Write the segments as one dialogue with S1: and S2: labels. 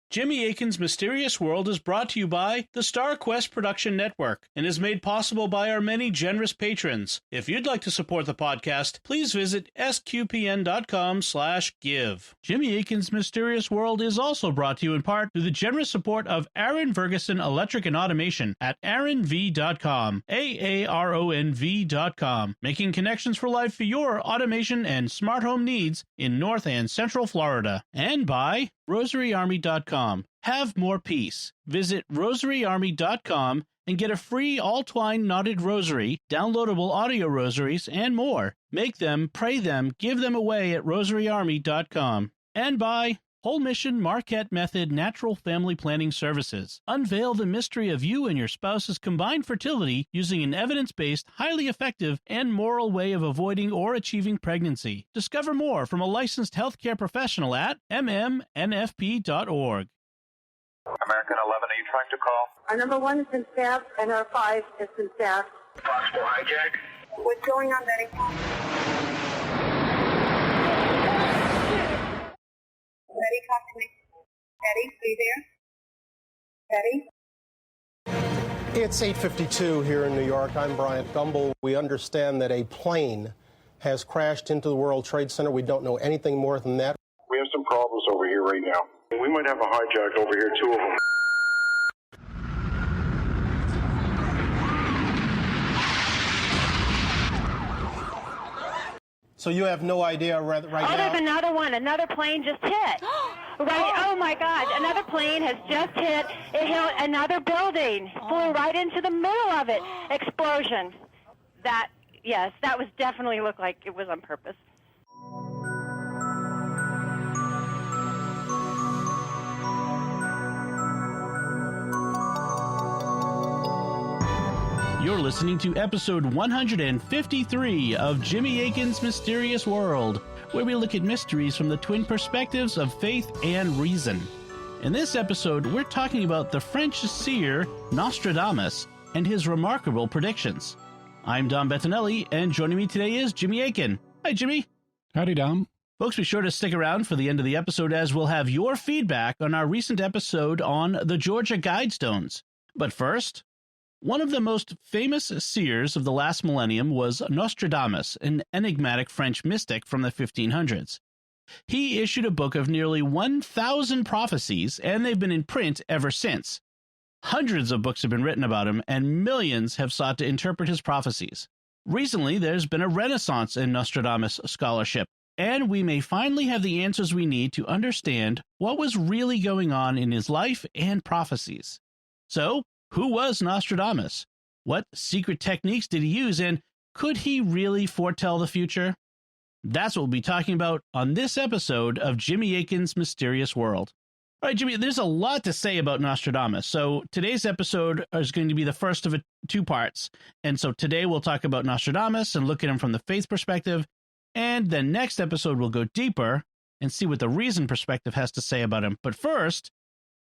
S1: Jimmy Akin's Mysterious World is brought to you by the Star Quest Production Network and is made possible by our many generous patrons. If you'd like to support the podcast, please visit sqpn.com/give. Jimmy Akin's Mysterious World is also brought to you in part through the generous support of Aaron Ferguson Electric and Automation at aaronv.com, AARONV.com, making connections for life for your automation and smart home needs in North and Central Florida. And by rosaryarmy.com. Have more peace. Visit rosaryarmy.com and get a free all-twine knotted rosary, downloadable audio rosaries, and more. Make them, pray them, give them away at rosaryarmy.com. And by Whole Mission Marquette Method Natural Family Planning Services. Unveil the mystery of you and your spouse's combined fertility using an evidence-based, highly effective, and moral way of avoiding or achieving pregnancy. Discover more from a licensed healthcare professional at mmnfp.org.
S2: American 11, are you trying to call?
S3: Our number 1 has been staffed, and our 5 has been staffed.
S2: Possible hijack?
S3: What's going on, Betty? Betty, talk to me. Betty, are you there? Betty?
S4: It's 8:52 here in New York. I'm Bryant Gumbel. We understand that a plane has crashed into the World Trade Center. We don't know anything more than that.
S2: We have some problems over here right now. We might have a hijack over here, 2 of them.
S4: So you have no idea right now?
S5: There's another one. Another plane just hit. Right. Oh, my God. Another plane has just hit. It hit another building. Flew right into the middle of it. Explosion. Yes, that was definitely looked like it was on purpose.
S1: You're listening to episode 153 of Jimmy Akin's Mysterious World, where we look at mysteries from the twin perspectives of faith and reason. In this episode, we're talking about the French seer Nostradamus and his remarkable predictions. I'm Dom Bettinelli, and joining me today is Jimmy Akin. Hi, Jimmy.
S6: Howdy, Dom.
S1: Folks, be sure to stick around for the end of the episode as we'll have your feedback on our recent episode on the Georgia Guidestones. But first, one of the most famous seers of the last millennium was Nostradamus, an enigmatic French mystic from the 1500s. He issued a book of nearly 1,000 prophecies, and they've been in print ever since. Hundreds of books have been written about him, and millions have sought to interpret his prophecies. Recently, there's been a renaissance in Nostradamus scholarship, and we may finally have the answers we need to understand what was really going on in his life and prophecies. So, who was Nostradamus? What secret techniques did he use, and could he really foretell the future? That's what we'll be talking about on this episode of Jimmy Akin's Mysterious World. All right, Jimmy, there's a lot to say about Nostradamus, so today's episode is going to be the first of 2 parts. And so today we'll talk about Nostradamus and look at him from the faith perspective, and the next episode we'll go deeper and see what the reason perspective has to say about him. But first,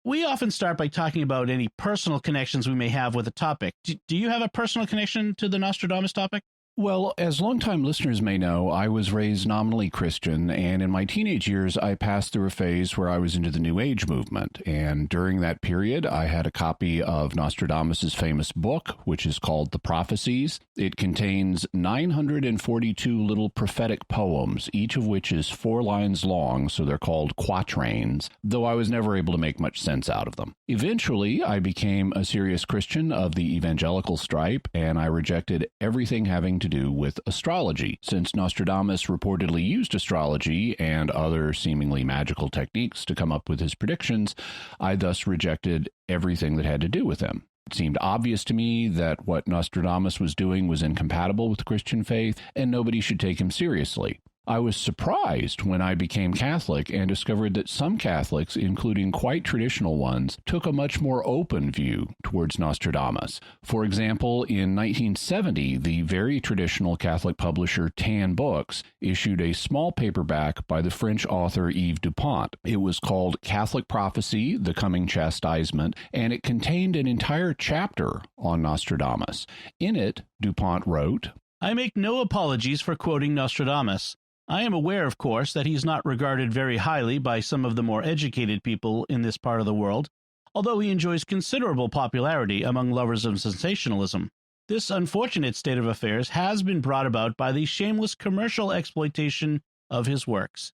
S1: we often start by talking about any personal connections we may have with a topic. Do you have a personal connection to the Nostradamus topic?
S6: Well, as longtime listeners may know, I was raised nominally Christian, and in my teenage years, I passed through a phase where I was into the New Age movement. And during that period, I had a copy of Nostradamus's famous book, which is called The Prophecies. It contains 942 little prophetic poems, each of which is 4 lines long, so they're called quatrains, though I was never able to make much sense out of them. Eventually, I became a serious Christian of the evangelical stripe, and I rejected everything having to do with astrology. Since Nostradamus reportedly used astrology and other seemingly magical techniques to come up with his predictions, I thus rejected everything that had to do with him. It seemed obvious to me that what Nostradamus was doing was incompatible with Christian faith, and nobody should take him seriously. I was surprised when I became Catholic and discovered that some Catholics, including quite traditional ones, took a much more open view towards Nostradamus. For example, in 1970, the very traditional Catholic publisher Tan Books issued a small paperback by the French author Yves Dupont. It was called Catholic Prophecy, The Coming Chastisement, and it contained an entire chapter on Nostradamus. In it, Dupont wrote,
S1: I make no apologies for quoting Nostradamus. I am aware, of course, that he's not regarded very highly by some of the more educated people in this part of the world, although he enjoys considerable popularity among lovers of sensationalism. This unfortunate state of affairs has been brought about by the shameless commercial exploitation of his works.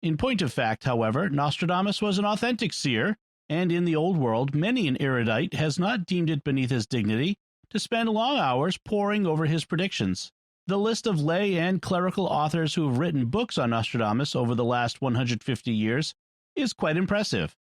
S1: In point of fact, however, Nostradamus was an authentic seer, and in the old world, many an erudite has not deemed it beneath his dignity to spend long hours poring over his predictions. The list of lay and clerical authors who have written books on Nostradamus over the last 150 years is quite impressive.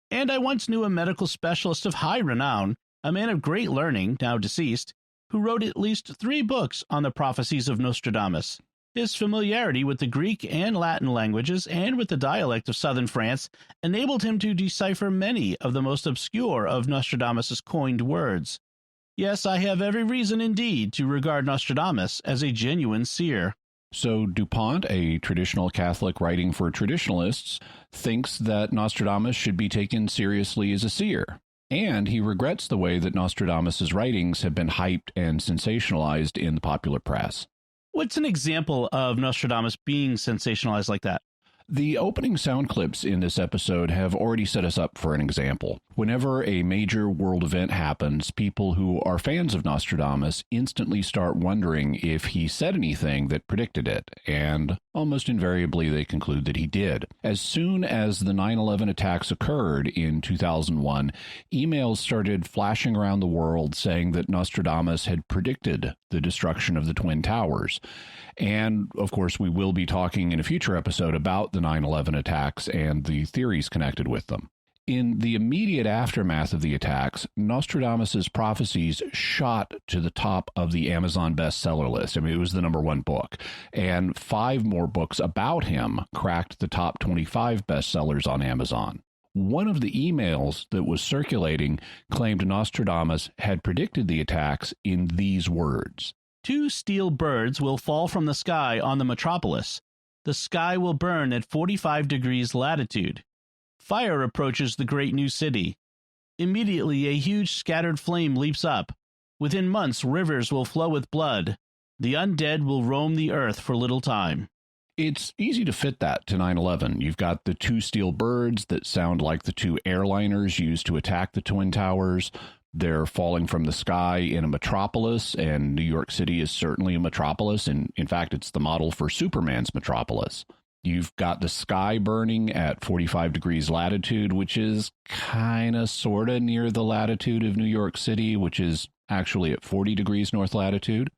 S1: And I once knew a medical specialist of high renown, a man of great learning, now deceased, who wrote at least 3 books on the prophecies of Nostradamus. His familiarity with the Greek and Latin languages and with the dialect of southern France enabled him to decipher many of the most obscure of Nostradamus's coined words. Yes, I have every reason indeed to regard Nostradamus as a genuine seer.
S6: So DuPont, a traditional Catholic writing for traditionalists, thinks that Nostradamus should be taken seriously as a seer. And he regrets the way that Nostradamus's writings have been hyped and sensationalized in the popular press.
S1: What's an example of Nostradamus being sensationalized like that?
S6: The opening sound clips in this episode have already set us up for an example. Whenever a major world event happens, people who are fans of Nostradamus instantly start wondering if he said anything that predicted it, and almost invariably they conclude that he did. As soon as the 9/11 attacks occurred in 2001, emails started flashing around the world saying that Nostradamus had predicted the destruction of the Twin Towers. And, of course, we will be talking in a future episode about the 9/11 attacks and the theories connected with them. In the immediate aftermath of the attacks, Nostradamus's prophecies shot to the top of the Amazon bestseller list. I mean, it was the #1 book. And 5 more books about him cracked the top 25 bestsellers on Amazon. One of the emails that was circulating claimed Nostradamus had predicted the attacks in these words.
S1: 2 steel birds will fall from the sky on the metropolis. The sky will burn at 45 degrees latitude. Fire approaches the great new city. Immediately a huge scattered flame leaps up. Within months rivers will flow with blood. The undead will roam the earth for little time.
S6: It's easy to fit that to 9/11. You've got the 2 steel birds that sound like the 2 airliners used to attack the Twin Towers. They're falling from the sky in a metropolis, and New York City is certainly a metropolis. And in fact, it's the model for Superman's metropolis. You've got the sky burning at 45 degrees latitude, which is kind of sort of near the latitude of New York City, which is actually at 40 degrees north latitude.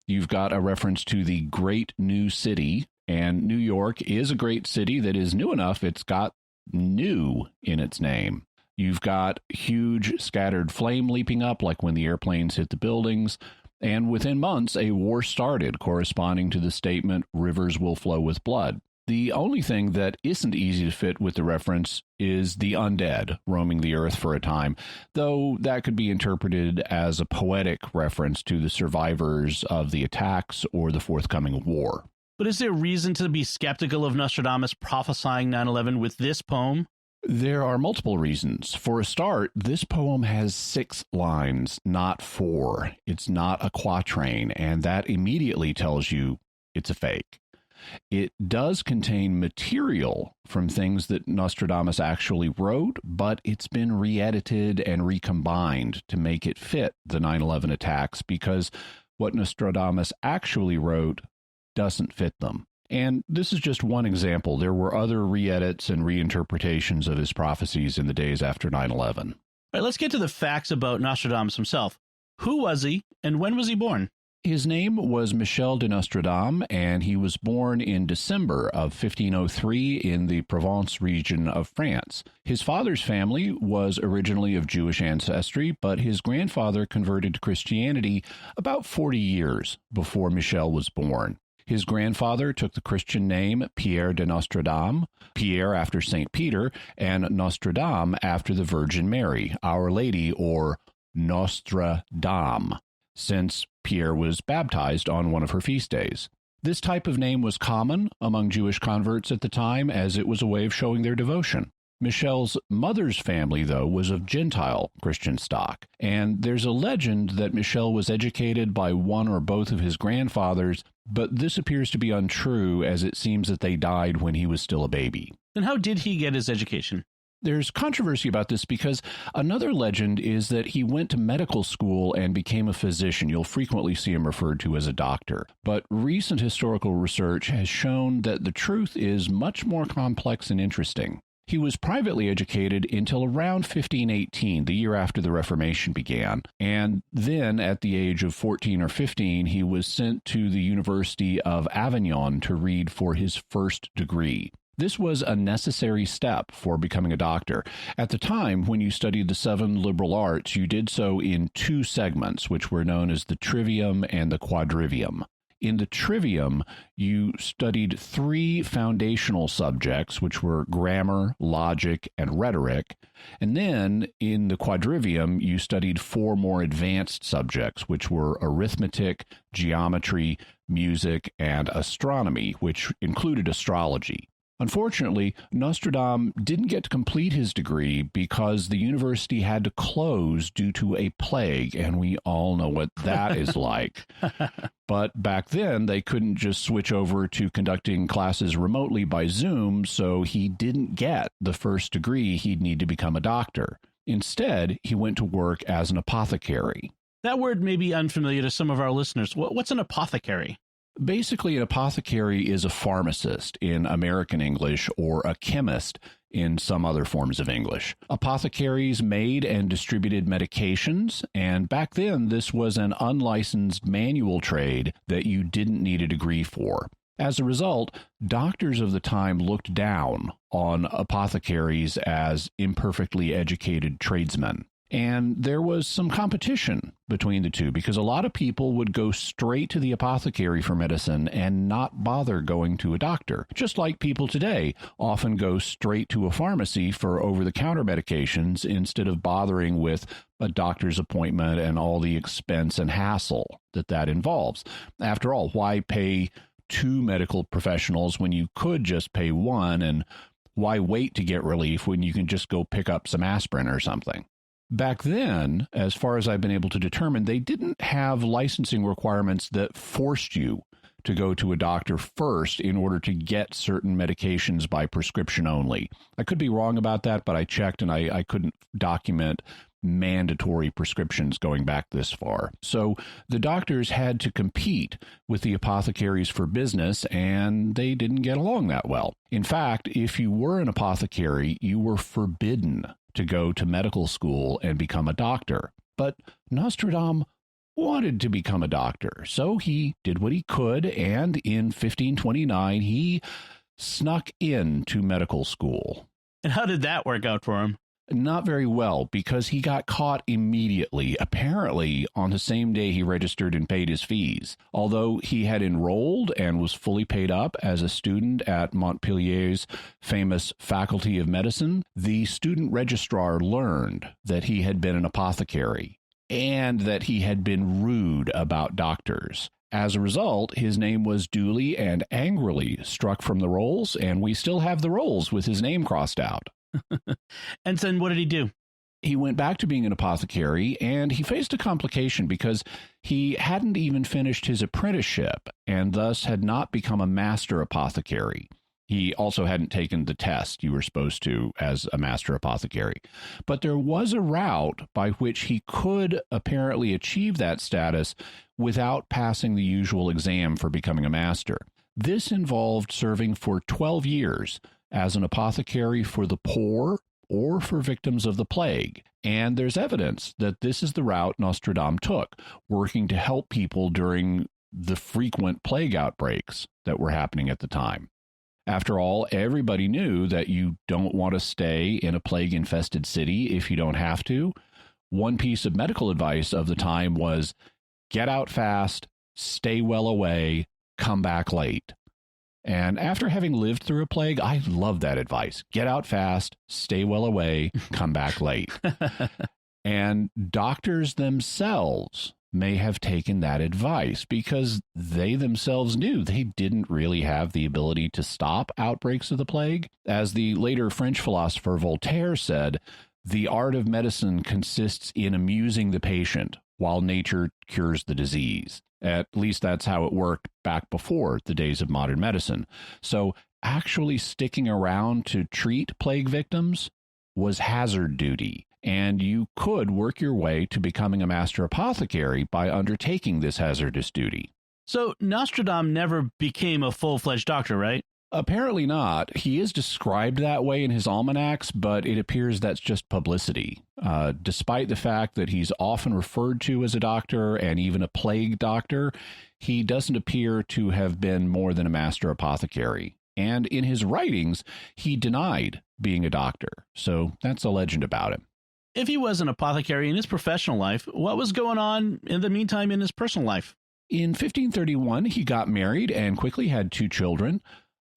S6: You've got a reference to the great new city, and New York is a great city that is new enough. It's got new in its name. You've got huge scattered flame leaping up, like when the airplanes hit the buildings. And within months, a war started, corresponding to the statement, rivers will flow with blood. The only thing that isn't easy to fit with the reference is the undead roaming the earth for a time, though that could be interpreted as a poetic reference to the survivors of the attacks or the forthcoming war.
S1: But is there reason to be skeptical of Nostradamus prophesying 9/11 with this poem?
S6: There are multiple reasons. For a start, this poem has 6 lines, not 4. It's not a quatrain, and that immediately tells you it's a fake. It does contain material from things that Nostradamus actually wrote, but it's been re-edited and recombined to make it fit the 9/11 attacks, because what Nostradamus actually wrote doesn't fit them. And this is just one example. There were other re-edits and reinterpretations of his prophecies in the days after 9/11.
S1: All right, let's get to the facts about Nostradamus himself. Who was he, and when was he born?
S6: His name was Michel de Nostradamus, and he was born in December of 1503 in the Provence region of France. His father's family was originally of Jewish ancestry, but his grandfather converted to Christianity about 40 years before Michel was born. His grandfather took the Christian name Pierre de Nostradamus, Pierre after St. Peter, and Nostradamus after the Virgin Mary, Our Lady, or Nostra Dame, since Pierre was baptized on one of her feast days. This type of name was common among Jewish converts at the time, as it was a way of showing their devotion. Michelle's mother's family, though, was of Gentile Christian stock, and there's a legend that Michelle was educated by one or both of his grandfathers, but this appears to be untrue, as it seems that they died when he was still a baby.
S1: Then how did he get his education?
S6: There's controversy about this because another legend is that he went to medical school and became a physician. You'll frequently see him referred to as a doctor. But recent historical research has shown that the truth is much more complex and interesting. He was privately educated until around 1518, the year after the Reformation began, and then at the age of 14 or 15, he was sent to the University of Avignon to read for his first degree. This was a necessary step for becoming a doctor. At the time, when you studied the 7 liberal arts, you did so in 2 segments, which were known as the trivium and the quadrivium. In the trivium, you studied 3 foundational subjects, which were grammar, logic, and rhetoric. And then in the quadrivium, you studied 4 more advanced subjects, which were arithmetic, geometry, music, and astronomy, which included astrology. Unfortunately, Nostradamus didn't get to complete his degree because the university had to close due to a plague, and we all know what that is like. But back then, they couldn't just switch over to conducting classes remotely by Zoom, so he didn't get the first degree he'd need to become a doctor. Instead, he went to work as an apothecary.
S1: That word may be unfamiliar to some of our listeners. What's an apothecary?
S6: Basically, an apothecary is a pharmacist in American English or a chemist in some other forms of English. Apothecaries made and distributed medications, and back then this was an unlicensed manual trade that you didn't need a degree for. As a result, doctors of the time looked down on apothecaries as imperfectly educated tradesmen. And there was some competition between the two because a lot of people would go straight to the apothecary for medicine and not bother going to a doctor. Just like people today often go straight to a pharmacy for over-the-counter medications instead of bothering with a doctor's appointment and all the expense and hassle that involves. After all, why pay 2 medical professionals when you could just pay 1, and why wait to get relief when you can just go pick up some aspirin or something? Back then, as far as I've been able to determine, they didn't have licensing requirements that forced you to go to a doctor first in order to get certain medications by prescription only. I could be wrong about that, but I checked and I couldn't document mandatory prescriptions going back this far. So the doctors had to compete with the apothecaries for business, and they didn't get along that well. In fact, if you were an apothecary, you were forbidden to go to medical school and become a doctor. But Nostradamus wanted to become a doctor, so he did what he could, and in 1529 he snuck into medical school.
S1: And how did that work out for him?
S6: Not very well, because he got caught immediately, apparently on the same day he registered and paid his fees. Although he had enrolled and was fully paid up as a student at Montpellier's famous Faculty of Medicine, the student registrar learned that he had been an apothecary and that he had been rude about doctors. As a result, his name was duly and angrily struck from the rolls, and we still have the rolls with his name crossed out.
S1: And then what did he do?
S6: He went back to being an apothecary, and he faced a complication because he hadn't even finished his apprenticeship and thus had not become a master apothecary. He also hadn't taken the test you were supposed to as a master apothecary. But there was a route by which he could apparently achieve that status without passing the usual exam for becoming a master. This involved serving for 12 years as an apothecary for the poor or for victims of the plague. And there's evidence that this is the route Nostradamus took, working to help people during the frequent plague outbreaks that were happening at the time. After all, everybody knew that you don't want to stay in a plague-infested city if you don't have to. One piece of medical advice of the time was, get out fast, stay well away, come back late. And after having lived through a plague, I love that advice. Get out fast, stay well away, come back late. And doctors themselves may have taken that advice because they themselves knew they didn't really have the ability to stop outbreaks of the plague. As the later French philosopher Voltaire said, the art of medicine consists in amusing the patient while nature cures the disease. At least that's how it worked back before the days of modern medicine. So actually sticking around to treat plague victims was hazard duty. And you could work your way to becoming a master apothecary by undertaking this hazardous duty.
S1: So Nostradamus never became a full-fledged doctor, right?
S6: Apparently not. He is described that way in his almanacs, but it appears that's just publicity. Despite the fact that he's often referred to as a doctor and even a plague doctor, he doesn't appear to have been more than a master apothecary. And in his writings, he denied being a doctor. So that's a legend about him.
S1: If he was an apothecary in his professional life, what was going on in the meantime in his personal life?
S6: In 1531, he got married and quickly had 2 children.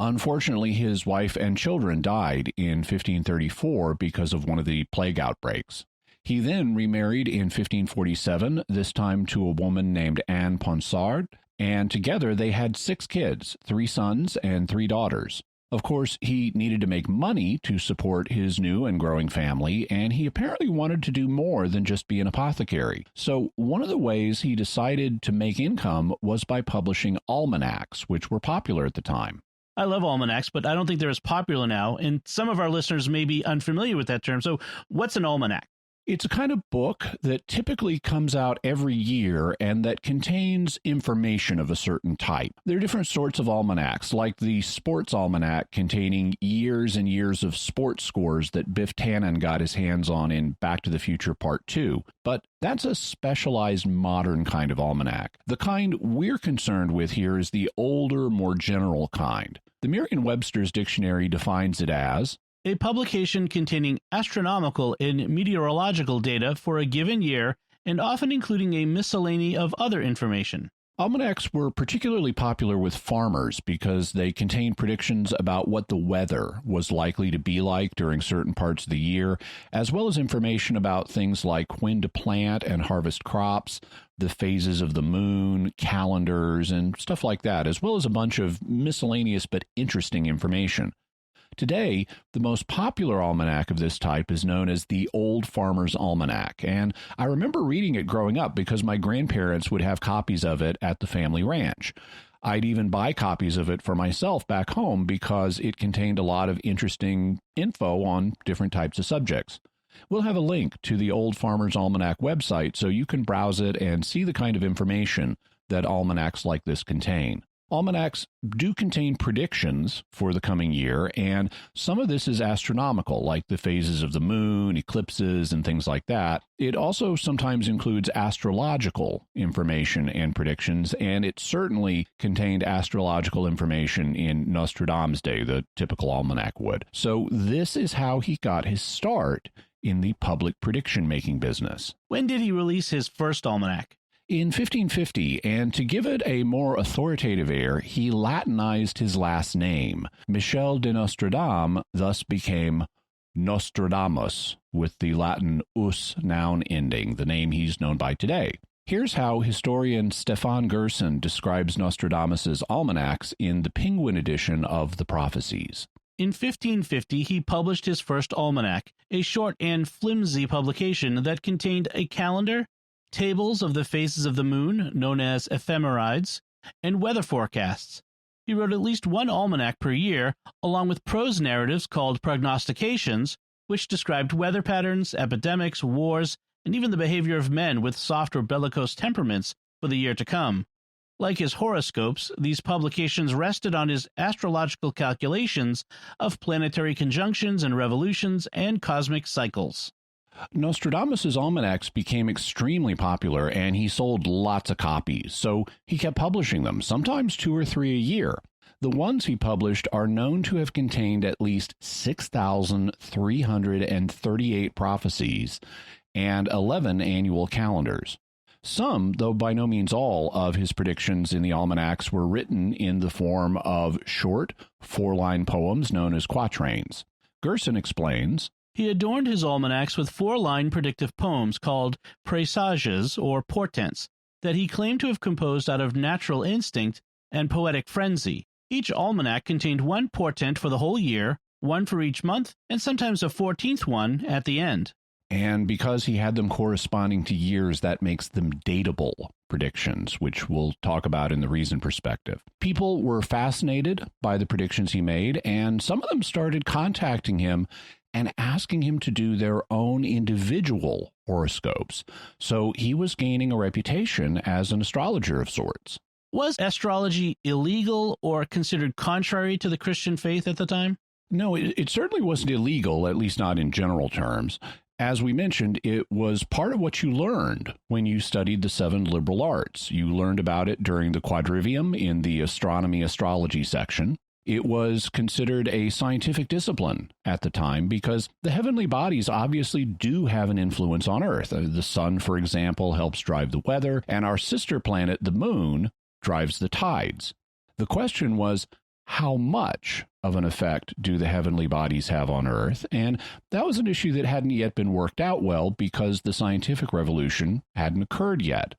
S6: Unfortunately, his wife and children died in 1534 because of one of the plague outbreaks. He then remarried in 1547, this time to a woman named Anne Ponsard, and together they had 6 kids, 3 sons and 3 daughters. Of course, he needed to make money to support his new and growing family, and he apparently wanted to do more than just be an apothecary. So one of the ways he decided to make income was by publishing almanacs, which were popular at the time.
S1: I love almanacs, but I don't think they're as popular now, and some of our listeners may be unfamiliar with that term. So what's an almanac?
S6: It's a kind of book that typically comes out every year and that contains information of a certain type. There are different sorts of almanacs, like the Sports Almanac containing years and years of sports scores that Biff Tannen got his hands on in Back to the Future Part 2. But that's a specialized modern kind of almanac. The kind we're concerned with here is the older, more general kind. The Merriam-Webster's dictionary defines it as
S1: a publication containing astronomical and meteorological data for a given year and often including a miscellany of other information.
S6: Almanacs were particularly popular with farmers because they contained predictions about what the weather was likely to be like during certain parts of the year, as well as information about things like when to plant and harvest crops, the phases of the moon, calendars, and stuff like that, as well as a bunch of miscellaneous but interesting information. Today, the most popular almanac of this type is known as the Old Farmer's Almanac, and I remember reading it growing up because my grandparents would have copies of it at the family ranch. I'd even buy copies of it for myself back home because it contained a lot of interesting info on different types of subjects. We'll have a link to the Old Farmer's Almanac website so you can browse it and see the kind of information that almanacs like this contain. Almanacs do contain predictions for the coming year, and some of this is astronomical, like the phases of the moon, eclipses, and things like that. It also sometimes includes astrological information and predictions, and it certainly contained astrological information in Nostradamus' day, the typical almanac would. So this is how he got his start in the public prediction-making business.
S1: When did he release his first almanac?
S6: In 1550, and to give it a more authoritative air, he Latinized his last name. Michel de Nostradamus thus became Nostradamus, with the Latin us noun ending, the name he's known by today. Here's how historian Stefan Gerson describes Nostradamus's almanacs in the Penguin edition of the Prophecies.
S1: In 1550, he published his first almanac, a short and flimsy publication that contained a calendar, tables of the phases of the moon, known as ephemerides, and weather forecasts. He wrote at least one almanac per year, along with prose narratives called prognostications, which described weather patterns, epidemics, wars, and even the behavior of men with soft or bellicose temperaments for the year to come. Like his horoscopes, these publications rested on his astrological calculations of planetary conjunctions and revolutions and cosmic cycles.
S6: Nostradamus' almanacs became extremely popular, and he sold lots of copies, so he kept publishing them, sometimes 2 or 3 a year. The ones he published are known to have contained at least 6,338 prophecies and 11 annual calendars. Some, though by no means all, of his predictions in the almanacs were written in the form of short, 4-line poems known as quatrains. Gerson explains,
S1: he adorned his almanacs with 4-line predictive poems called presages or portents, that he claimed to have composed out of natural instinct and poetic frenzy. Each almanac contained one portent for the whole year, one for each month, and sometimes a 14th one at the end.
S6: And because he had them corresponding to years, that makes them datable predictions, which we'll talk about in the reason perspective. People were fascinated by the predictions he made, and some of them started contacting him and asking him to do their own individual horoscopes. So he was gaining a reputation as an astrologer of sorts.
S1: Was astrology illegal or considered contrary to the Christian faith at the time?
S6: No, it certainly wasn't illegal, at least not in general terms. As we mentioned, it was part of what you learned when you studied the 7 liberal arts. You learned about it during the quadrivium in the astronomy astrology section. It was considered a scientific discipline at the time because the heavenly bodies obviously do have an influence on Earth. The sun, for example, helps drive the weather, and our sister planet, the moon, drives the tides. The question was, how much of an effect do the heavenly bodies have on Earth? And that was an issue that hadn't yet been worked out well because the scientific revolution hadn't occurred yet.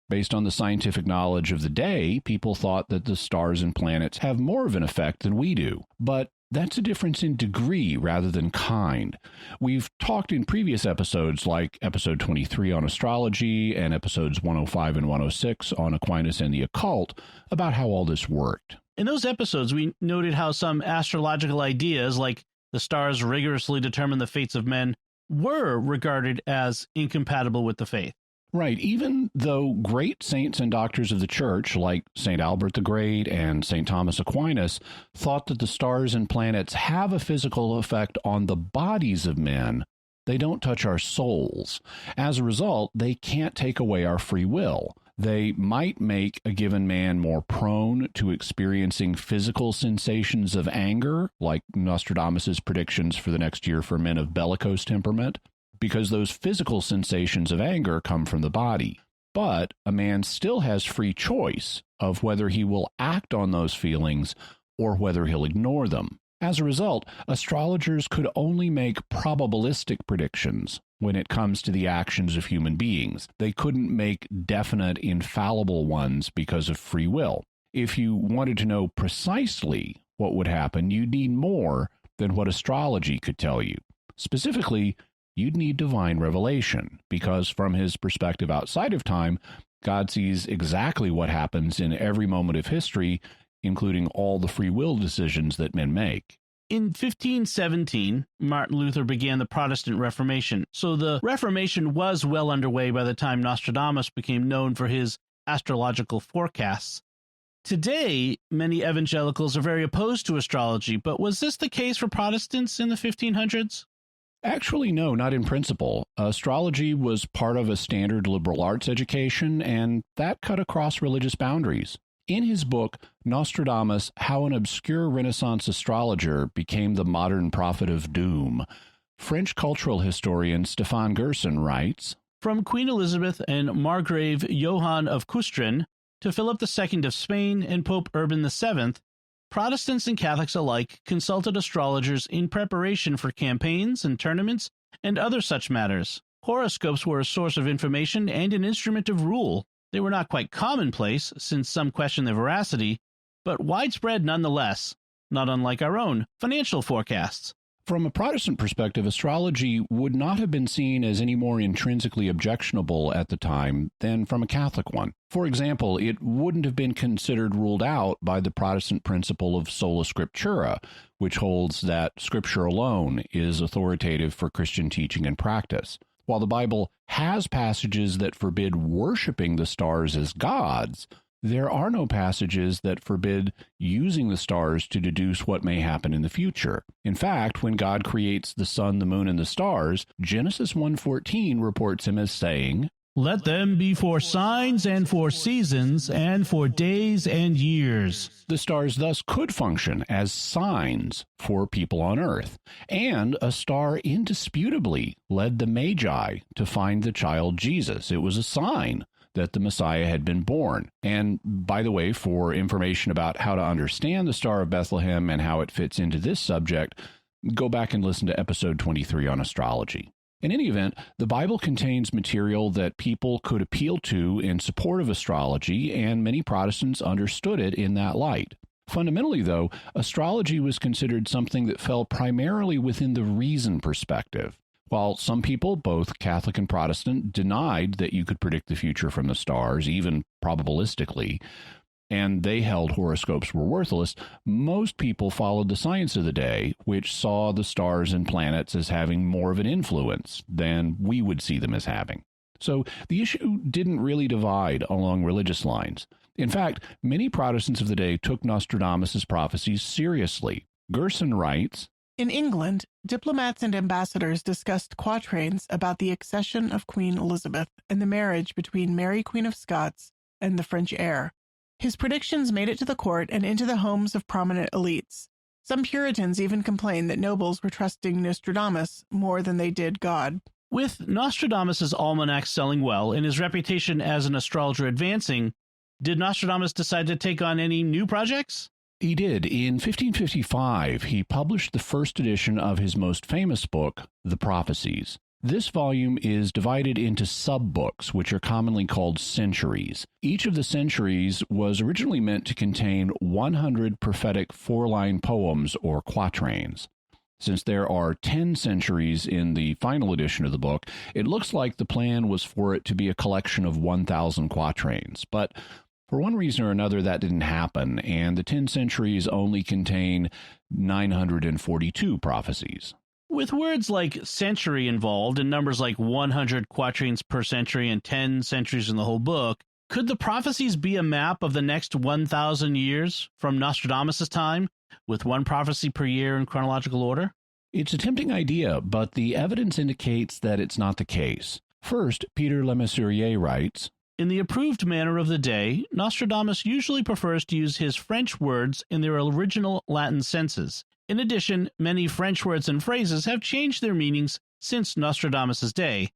S6: Based on the scientific knowledge of the day, people thought that the stars and planets have more of an effect than we do. But that's a difference in degree rather than kind. We've talked in previous episodes, like episode 23 on astrology and episodes 105 and 106 on Aquinas and the occult, about how all this worked.
S1: In those episodes, we noted how some astrological ideas, like the stars rigorously determine the fates of men, were regarded as incompatible with the faith.
S6: Right. Even though great saints and doctors of the church, like St. Albert the Great and St. Thomas Aquinas, thought that the stars and planets have a physical effect on the bodies of men, they don't touch our souls. As a result, they can't take away our free will. They might make a given man more prone to experiencing physical sensations of anger, like Nostradamus' predictions for the next year for men of bellicose temperament, because those physical sensations of anger come from the body. But a man still has free choice of whether he will act on those feelings or whether he'll ignore them. As a result, astrologers could only make probabilistic predictions when it comes to the actions of human beings. They couldn't make definite, infallible ones because of free will. If you wanted to know precisely what would happen, you'd need more than what astrology could tell you. Specifically, you'd need divine revelation, because from his perspective outside of time, God sees exactly what happens in every moment of history, including all the free will decisions that men make.
S1: In 1517, Martin Luther began the Protestant Reformation, so the Reformation was well underway by the time Nostradamus became known for his astrological forecasts. Today, many evangelicals are very opposed to astrology, but was this the case for Protestants in the 1500s?
S6: Actually, no, not in principle. Astrology was part of a standard liberal arts education, and that cut across religious boundaries. In his book, Nostradamus, How an Obscure Renaissance Astrologer Became the Modern Prophet of Doom, French cultural historian Stéphane Gerson writes,
S1: From Queen Elizabeth and Margrave Johann of Kustrin to Philip II of Spain and Pope Urban VII, Protestants and Catholics alike consulted astrologers in preparation for campaigns and tournaments and other such matters. Horoscopes were a source of information and an instrument of rule. They were not quite commonplace, since some questioned their veracity, but widespread nonetheless, not unlike our own financial forecasts.
S6: From a Protestant perspective, astrology would not have been seen as any more intrinsically objectionable at the time than from a Catholic one. For example, it wouldn't have been considered ruled out by the Protestant principle of sola scriptura, which holds that Scripture alone is authoritative for Christian teaching and practice. While the Bible has passages that forbid worshiping the stars as gods, there are no passages that forbid using the stars to deduce what may happen in the future. In fact, when God creates the sun, the moon, and the stars, Genesis 1:14 reports him as saying,
S1: Let them be for signs and for seasons and for days and years.
S6: The stars thus could function as signs for people on Earth. And a star indisputably led the Magi to find the child Jesus. It was a sign that the Messiah had been born. And by the way, for information about how to understand the Star of Bethlehem and how it fits into this subject, go back and listen to episode 23 on astrology. In any event, the Bible contains material that people could appeal to in support of astrology, and many Protestants understood it in that light. Fundamentally, though, astrology was considered something that fell primarily within the reason perspective. While some people, both Catholic and Protestant, denied that you could predict the future from the stars, even probabilistically, and they held horoscopes were worthless, most people followed the science of the day, which saw the stars and planets as having more of an influence than we would see them as having. So the issue didn't really divide along religious lines. In fact, many Protestants of the day took Nostradamus' prophecies seriously. Gerson writes,
S7: "In England, diplomats and ambassadors discussed quatrains about the accession of Queen Elizabeth and the marriage between Mary Queen of Scots and the French heir. His predictions made it to the court and into the homes of prominent elites. Some Puritans even complained that nobles were trusting Nostradamus more than they did God."
S1: With Nostradamus' almanac selling well and his reputation as an astrologer advancing, did Nostradamus decide to take on any new projects?
S6: He did. In 1555, he published the first edition of his most famous book, The Prophecies. This volume is divided into sub-books, which are commonly called centuries. Each of the centuries was originally meant to contain 100 prophetic four-line poems or quatrains. Since there are 10 centuries in the final edition of the book, it looks like the plan was for it to be a collection of 1,000 quatrains. But for one reason or another, that didn't happen, and the 10 centuries only contain 942 prophecies.
S1: With words like century involved and numbers like 100 quatrains per century and 10 centuries in the whole book, could the prophecies be a map of the next 1,000 years from Nostradamus' time, with one prophecy per year in chronological order?
S6: It's a tempting idea, but the evidence indicates that it's not the case. First, Peter Le Mesurier writes,
S1: "In the approved manner of the day, Nostradamus usually prefers to use his French words in their original Latin senses. In addition, many French words and phrases have changed their meanings since Nostradamus' day.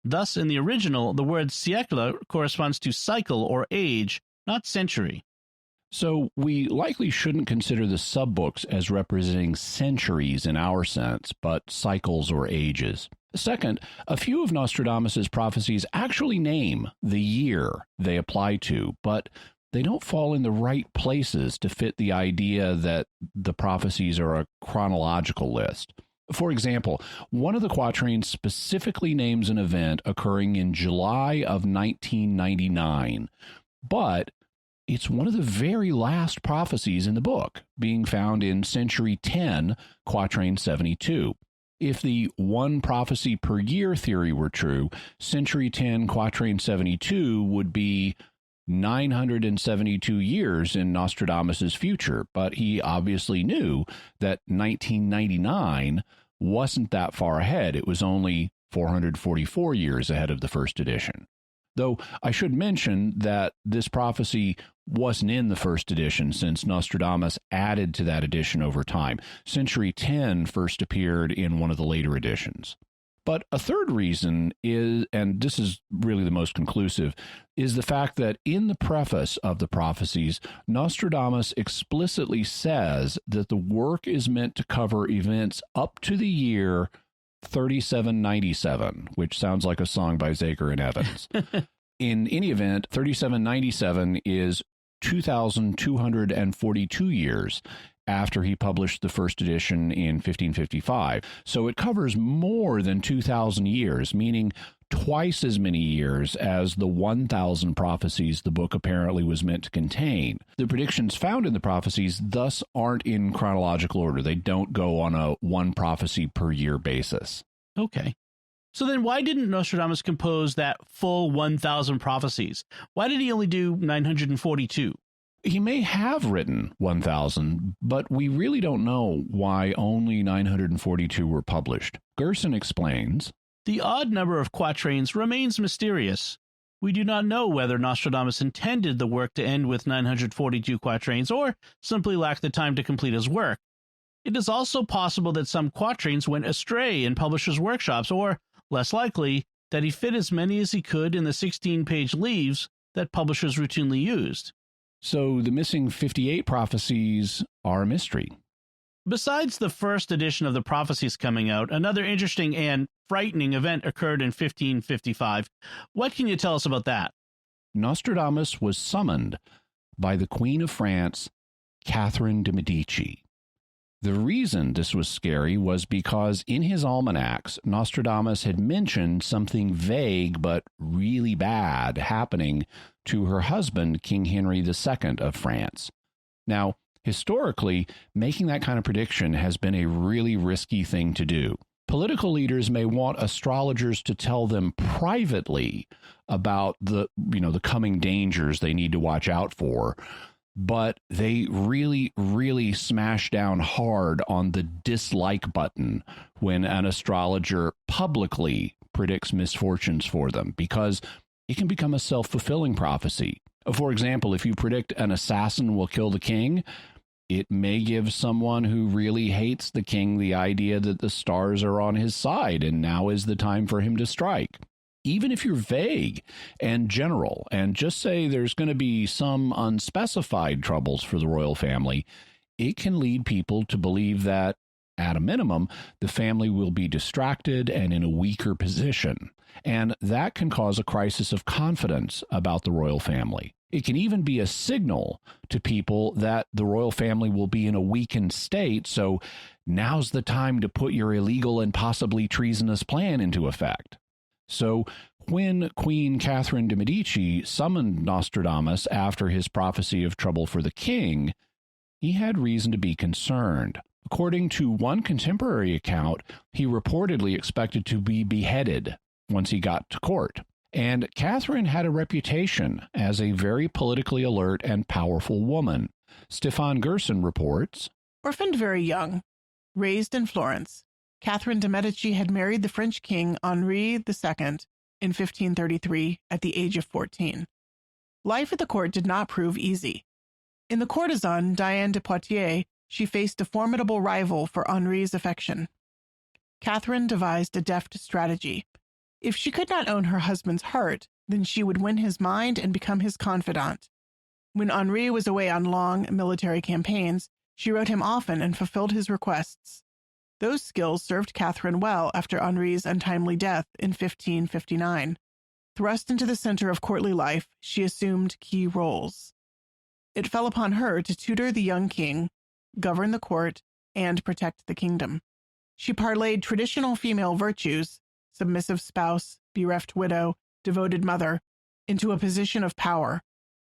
S1: Thus, in the original, the word siècle corresponds to cycle or age, not century."
S6: So we likely shouldn't consider the sub-books as representing centuries in our sense, but cycles or ages. Second, a few of Nostradamus' prophecies actually name the year they apply to, but they don't fall in the right places to fit the idea that the prophecies are a chronological list. For example, one of the quatrains specifically names an event occurring in July of 1999, but it's one of the very last prophecies in the book, being found in Century 10, Quatrain 72. If the one prophecy per year theory were true, Century 10, Quatrain 72 would be 972 years in Nostradamus' future, but he obviously knew that 1999 wasn't that far ahead. It was only 444 years ahead of the first edition. Though I should mention that this prophecy wasn't in the first edition, since Nostradamus added to that edition over time. Century 10 first appeared in one of the later editions. But a third reason is, and this is really the most conclusive, is the fact that in the preface of the prophecies, Nostradamus explicitly says that the work is meant to cover events up to the year 3797, which sounds like a song by Zager and Evans. In any event, 3797 is 2,242 years after he published the first edition in 1555. So it covers more than 2,000 years, meaning twice as many years as the 1,000 prophecies the book apparently was meant to contain. The predictions found in the prophecies thus aren't in chronological order. They don't go on a one prophecy per year basis.
S1: Okay. So then why didn't Nostradamus compose that full 1,000 prophecies? Why did he only do 942?
S6: He may have written 1,000, but we really don't know why only 942 were published. Gerson explains,
S1: "The odd number of quatrains remains mysterious. We do not know whether Nostradamus intended the work to end with 942 quatrains or simply lacked the time to complete his work. It is also possible that some quatrains went astray in publishers' workshops, or, less likely, that he fit as many as he could in the 16-page leaves that publishers routinely used."
S6: So the missing 58 prophecies are a mystery.
S1: Besides the first edition of the prophecies coming out, another interesting and frightening event occurred in 1555. What can you tell us about that?
S6: Nostradamus was summoned by the Queen of France, Catherine de' Medici. The reason this was scary was because in his almanacs, Nostradamus had mentioned something vague but really bad happening to her husband, King Henry II of France. Now, historically, making that kind of prediction has been a really risky thing to do. Political leaders may want astrologers to tell them privately about the coming dangers they need to watch out for, but they really smash down hard on the dislike button when an astrologer publicly predicts misfortunes for them, because it can become a self-fulfilling prophecy. For example, if you predict an assassin will kill the king, it may give someone who really hates the king the idea that the stars are on his side and now is the time for him to strike. Even if you're vague and general and just say there's going to be some unspecified troubles for the royal family, it can lead people to believe that, at a minimum, the family will be distracted and in a weaker position. And that can cause a crisis of confidence about the royal family. It can even be a signal to people that the royal family will be in a weakened state, so now's the time to put your illegal and possibly treasonous plan into effect. So when Queen Catherine de' Medici summoned Nostradamus after his prophecy of trouble for the king, he had reason to be concerned. According to one contemporary account, he reportedly expected to be beheaded once he got to court. And Catherine had a reputation as a very politically alert and powerful woman. Stefan Gerson reports,
S7: orphaned very young, raised in Florence, Catherine de' Medici had married the French king Henri II in 1533 at the age of 14. Life at the court did not prove easy. In the courtesan Diane de Poitiers, she faced a formidable rival for Henri's affection. Catherine devised a deft strategy. If she could not own her husband's heart, then she would win his mind and become his confidant. When Henri was away on long military campaigns, she wrote him often and fulfilled his requests. Those skills served Catherine well after Henri's untimely death in 1559. Thrust into the center of courtly life, she assumed key roles. It fell upon her to tutor the young king, govern the court, and protect the kingdom. She parlayed traditional female virtues, submissive spouse, bereft widow, devoted mother, into a position of power.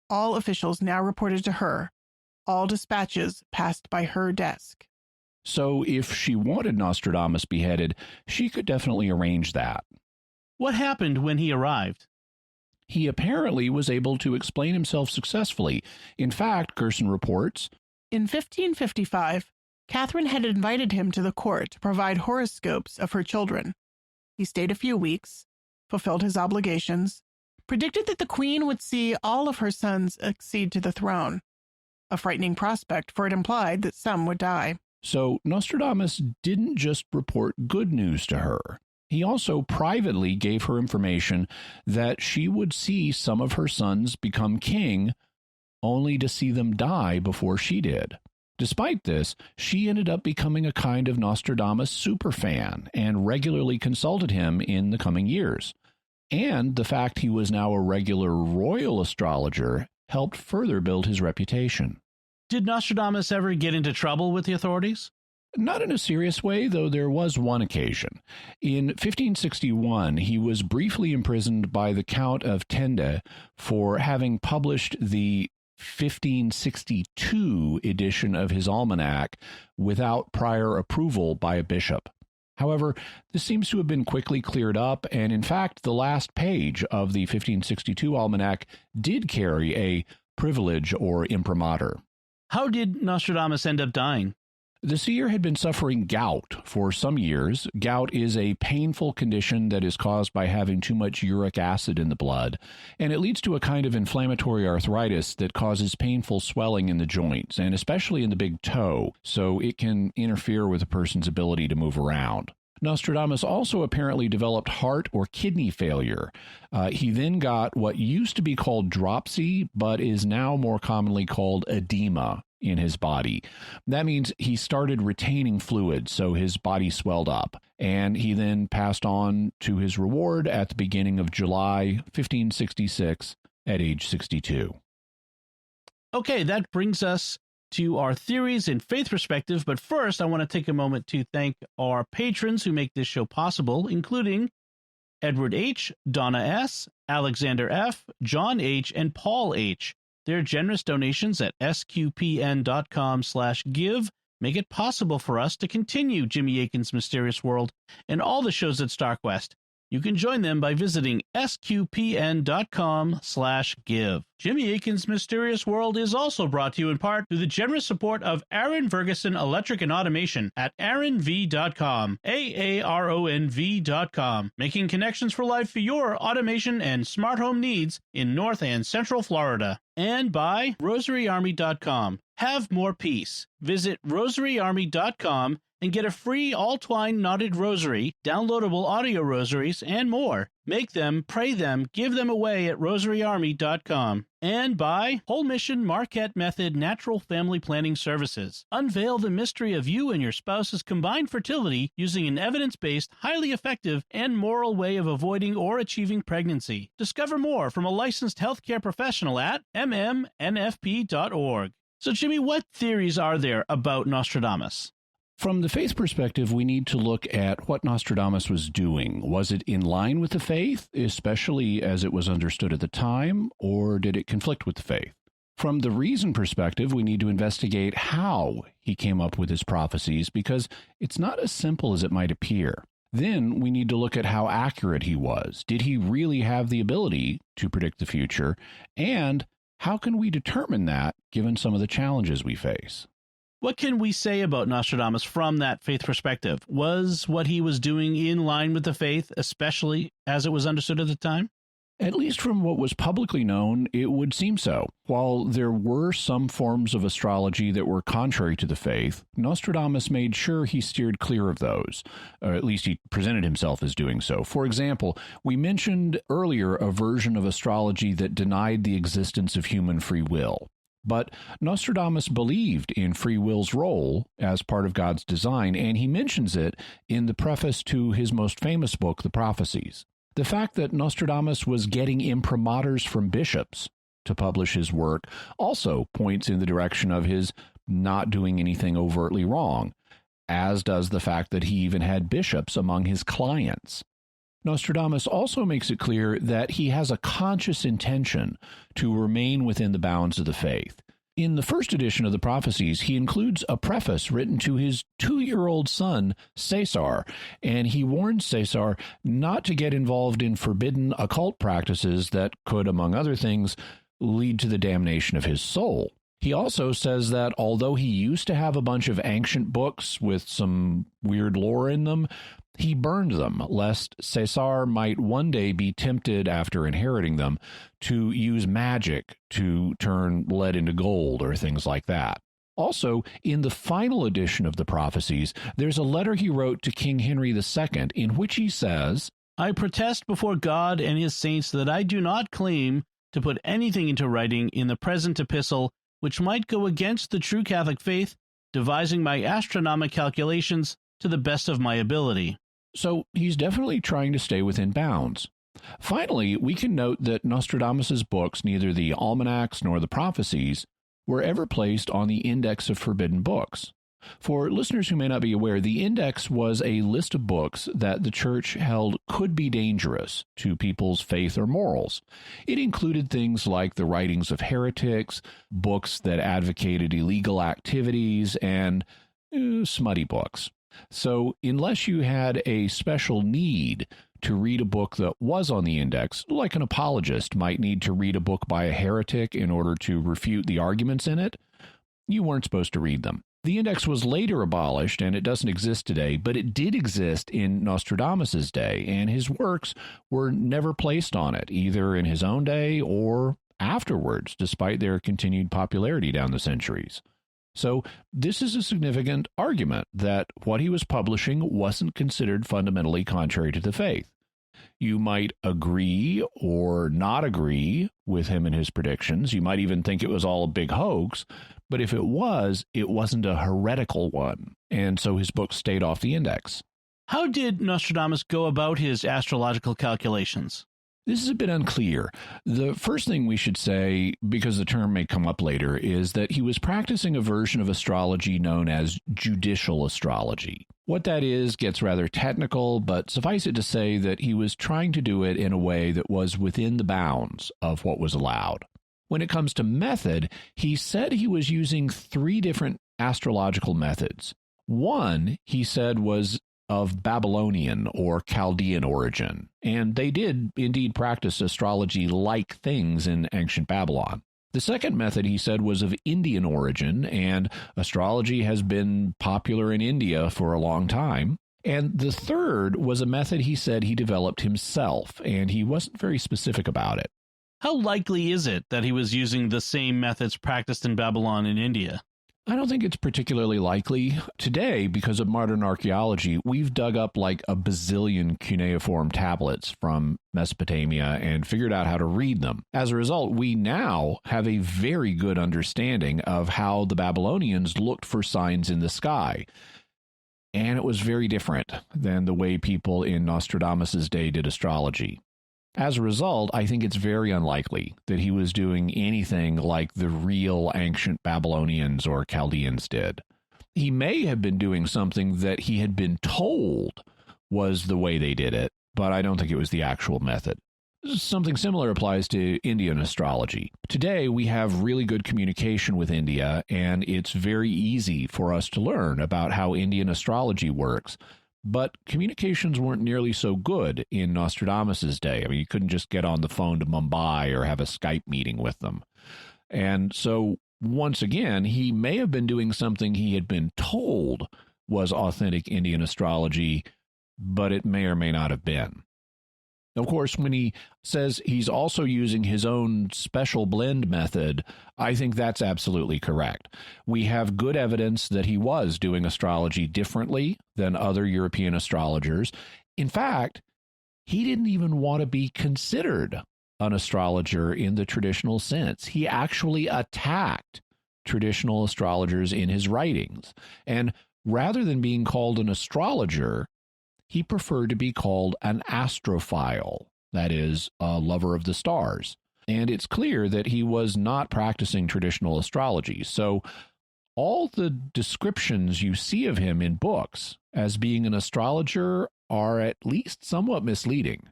S7: All officials now reported to her. All dispatches passed by her desk.
S6: So if she wanted Nostradamus beheaded, she could definitely arrange that.
S1: What happened when he arrived?
S6: He apparently was able to explain himself successfully. In fact, Gerson reports,
S7: in 1555, Catherine had invited him to the court to provide horoscopes of her children. He stayed a few weeks, fulfilled his obligations, predicted that the queen would see all of her sons accede to the throne. A frightening prospect, for it implied that some would die.
S6: So Nostradamus didn't just report good news to her. He also privately gave her information that she would see some of her sons become king, only to see them die before she did. Despite this, she ended up becoming a kind of Nostradamus superfan and regularly consulted him in the coming years. And the fact he was now a regular royal astrologer helped further build his reputation.
S1: Did Nostradamus ever get into trouble with the authorities?
S6: Not in a serious way, though there was one occasion. In 1561, he was briefly imprisoned by the Count of Tende for having published the 1562 edition of his Almanac without prior approval by a bishop. However, this seems to have been quickly cleared up, and in fact, the last page of the 1562 Almanac did carry a privilege or imprimatur.
S1: How did Nostradamus end up dying?
S6: The seer had been suffering gout for some years. Gout is a painful condition that is caused by having too much uric acid in the blood, and it leads to a kind of inflammatory arthritis that causes painful swelling in the joints, and especially in the big toe, so it can interfere with a person's ability to move around. Nostradamus also apparently developed heart or kidney failure. He then got what used to be called dropsy, but is now more commonly called edema, in his body. That means he started retaining fluid, so his body swelled up, and he then passed on to his reward at the beginning of July 1566 at age 62.
S1: Okay, that brings us to our theories and faith perspective, but first I want to take a moment to thank our patrons who make this show possible, including Edward H., Donna S., Alexander F., John H., and Paul H. Their generous donations at sqpn.com/give make it possible for us to continue Jimmy Akin's Mysterious World and all the shows at StarQuest. You can join them by visiting sqpn.com/give. Jimmy Akin's Mysterious World is also brought to you in part through the generous support of Aaron Ferguson Electric and Automation at aaronv.com, AARONV.com, making connections for life for your automation and smart home needs in North and Central Florida. And by rosaryarmy.com. Have more peace. Visit rosaryarmy.com and get a free all-twine knotted rosary, downloadable audio rosaries, and more. Make them, pray them, give them away at rosaryarmy.com. And by Whole Mission Marquette Method Natural Family Planning Services. Unveil the mystery of you and your spouse's combined fertility using an evidence-based, highly effective, and moral way of avoiding or achieving pregnancy. Discover more from a licensed healthcare professional at mmnfp.org. So, Jimmy, what theories are there about Nostradamus?
S6: From the faith perspective, we need to look at what Nostradamus was doing. Was it in line with the faith, especially as it was understood at the time, or did it conflict with the faith? From the reason perspective, we need to investigate how he came up with his prophecies, because it's not as simple as it might appear. Then we need to look at how accurate he was. Did he really have the ability to predict the future? And how can we determine that, given some of the challenges we face?
S1: What can we say about Nostradamus from that faith perspective? Was what he was doing in line with the faith, especially as it was understood at the time?
S6: At least from what was publicly known, it would seem so. While there were some forms of astrology that were contrary to the faith, Nostradamus made sure he steered clear of those, or at least he presented himself as doing so. For example, we mentioned earlier a version of astrology that denied the existence of human free will. But Nostradamus believed in free will's role as part of God's design, and he mentions it in the preface to his most famous book, The Prophecies. The fact that Nostradamus was getting imprimaturs from bishops to publish his work also points in the direction of his not doing anything overtly wrong, as does the fact that he even had bishops among his clients. Nostradamus also makes it clear that he has a conscious intention to remain within the bounds of the faith. In the first edition of the Prophecies, he includes a preface written to his 2-year-old son, Caesar, and he warns Caesar not to get involved in forbidden occult practices that could, among other things, lead to the damnation of his soul. He also says that although he used to have a bunch of ancient books with some weird lore in them, he burned them, lest Caesar might one day be tempted, after inheriting them, to use magic to turn lead into gold or things like that. Also, in the final edition of the Prophecies, there's a letter he wrote to King Henry II in which he says,
S1: I protest before God and his saints that I do not claim to put anything into writing in the present epistle which might go against the true Catholic faith, devising my astronomical calculations to the best of my ability.
S6: So he's definitely trying to stay within bounds. Finally, we can note that Nostradamus's books, neither the Almanacs nor the Prophecies, were ever placed on the Index of Forbidden Books. For listeners who may not be aware, the Index was a list of books that the Church held could be dangerous to people's faith or morals. It included things like the writings of heretics, books that advocated illegal activities, and smutty books. So unless you had a special need to read a book that was on the index, like an apologist might need to read a book by a heretic in order to refute the arguments in it, you weren't supposed to read them. The index was later abolished, and it doesn't exist today, but it did exist in Nostradamus's day, and his works were never placed on it, either in his own day or afterwards, despite their continued popularity down the centuries. So this is a significant argument that what he was publishing wasn't considered fundamentally contrary to the faith. You might agree or not agree with him and his predictions. You might even think it was all a big hoax. But if it was, it wasn't a heretical one. And so his book stayed off the index.
S1: How did Nostradamus go about his astrological calculations?
S6: This is a bit unclear. The first thing we should say, because the term may come up later, is that he was practicing a version of astrology known as judicial astrology. What that is gets rather technical, but suffice it to say that he was trying to do it in a way that was within the bounds of what was allowed. When it comes to method, he said he was using 3 different astrological methods. One, he said, was of Babylonian or Chaldean origin, and they did indeed practice astrology-like things in ancient Babylon. The second method, he said, was of Indian origin, and astrology has been popular in India for a long time. And the third was a method he said he developed himself, and he wasn't very specific about it.
S1: How likely is it that he was using the same methods practiced in Babylon and India?
S6: I don't think it's particularly likely. Today, because of modern archaeology, we've dug up like a bazillion cuneiform tablets from Mesopotamia and figured out how to read them. As a result, we now have a very good understanding of how the Babylonians looked for signs in the sky. And it was very different than the way people in Nostradamus' day did astrology. As a result, I think it's very unlikely that he was doing anything like the real ancient Babylonians or Chaldeans did. He may have been doing something that he had been told was the way they did it, but I don't think it was the actual method. Something similar applies to Indian astrology. Today, we have really good communication with India, and it's very easy for us to learn about how Indian astrology works. But communications weren't nearly so good in Nostradamus' day. I mean, you couldn't just get on the phone to Mumbai or have a Skype meeting with them. And so, once again, he may have been doing something he had been told was authentic Indian astrology, but it may or may not have been. Of course, when he says he's also using his own special blend method, I think that's absolutely correct. We have good evidence that he was doing astrology differently than other European astrologers. In fact, he didn't even want to be considered an astrologer in the traditional sense. He actually attacked traditional astrologers in his writings. And rather than being called an astrologer, he preferred to be called an astrophile, that is, a lover of the stars. And it's clear that he was not practicing traditional astrology. So all the descriptions you see of him in books as being an astrologer are at least somewhat misleading.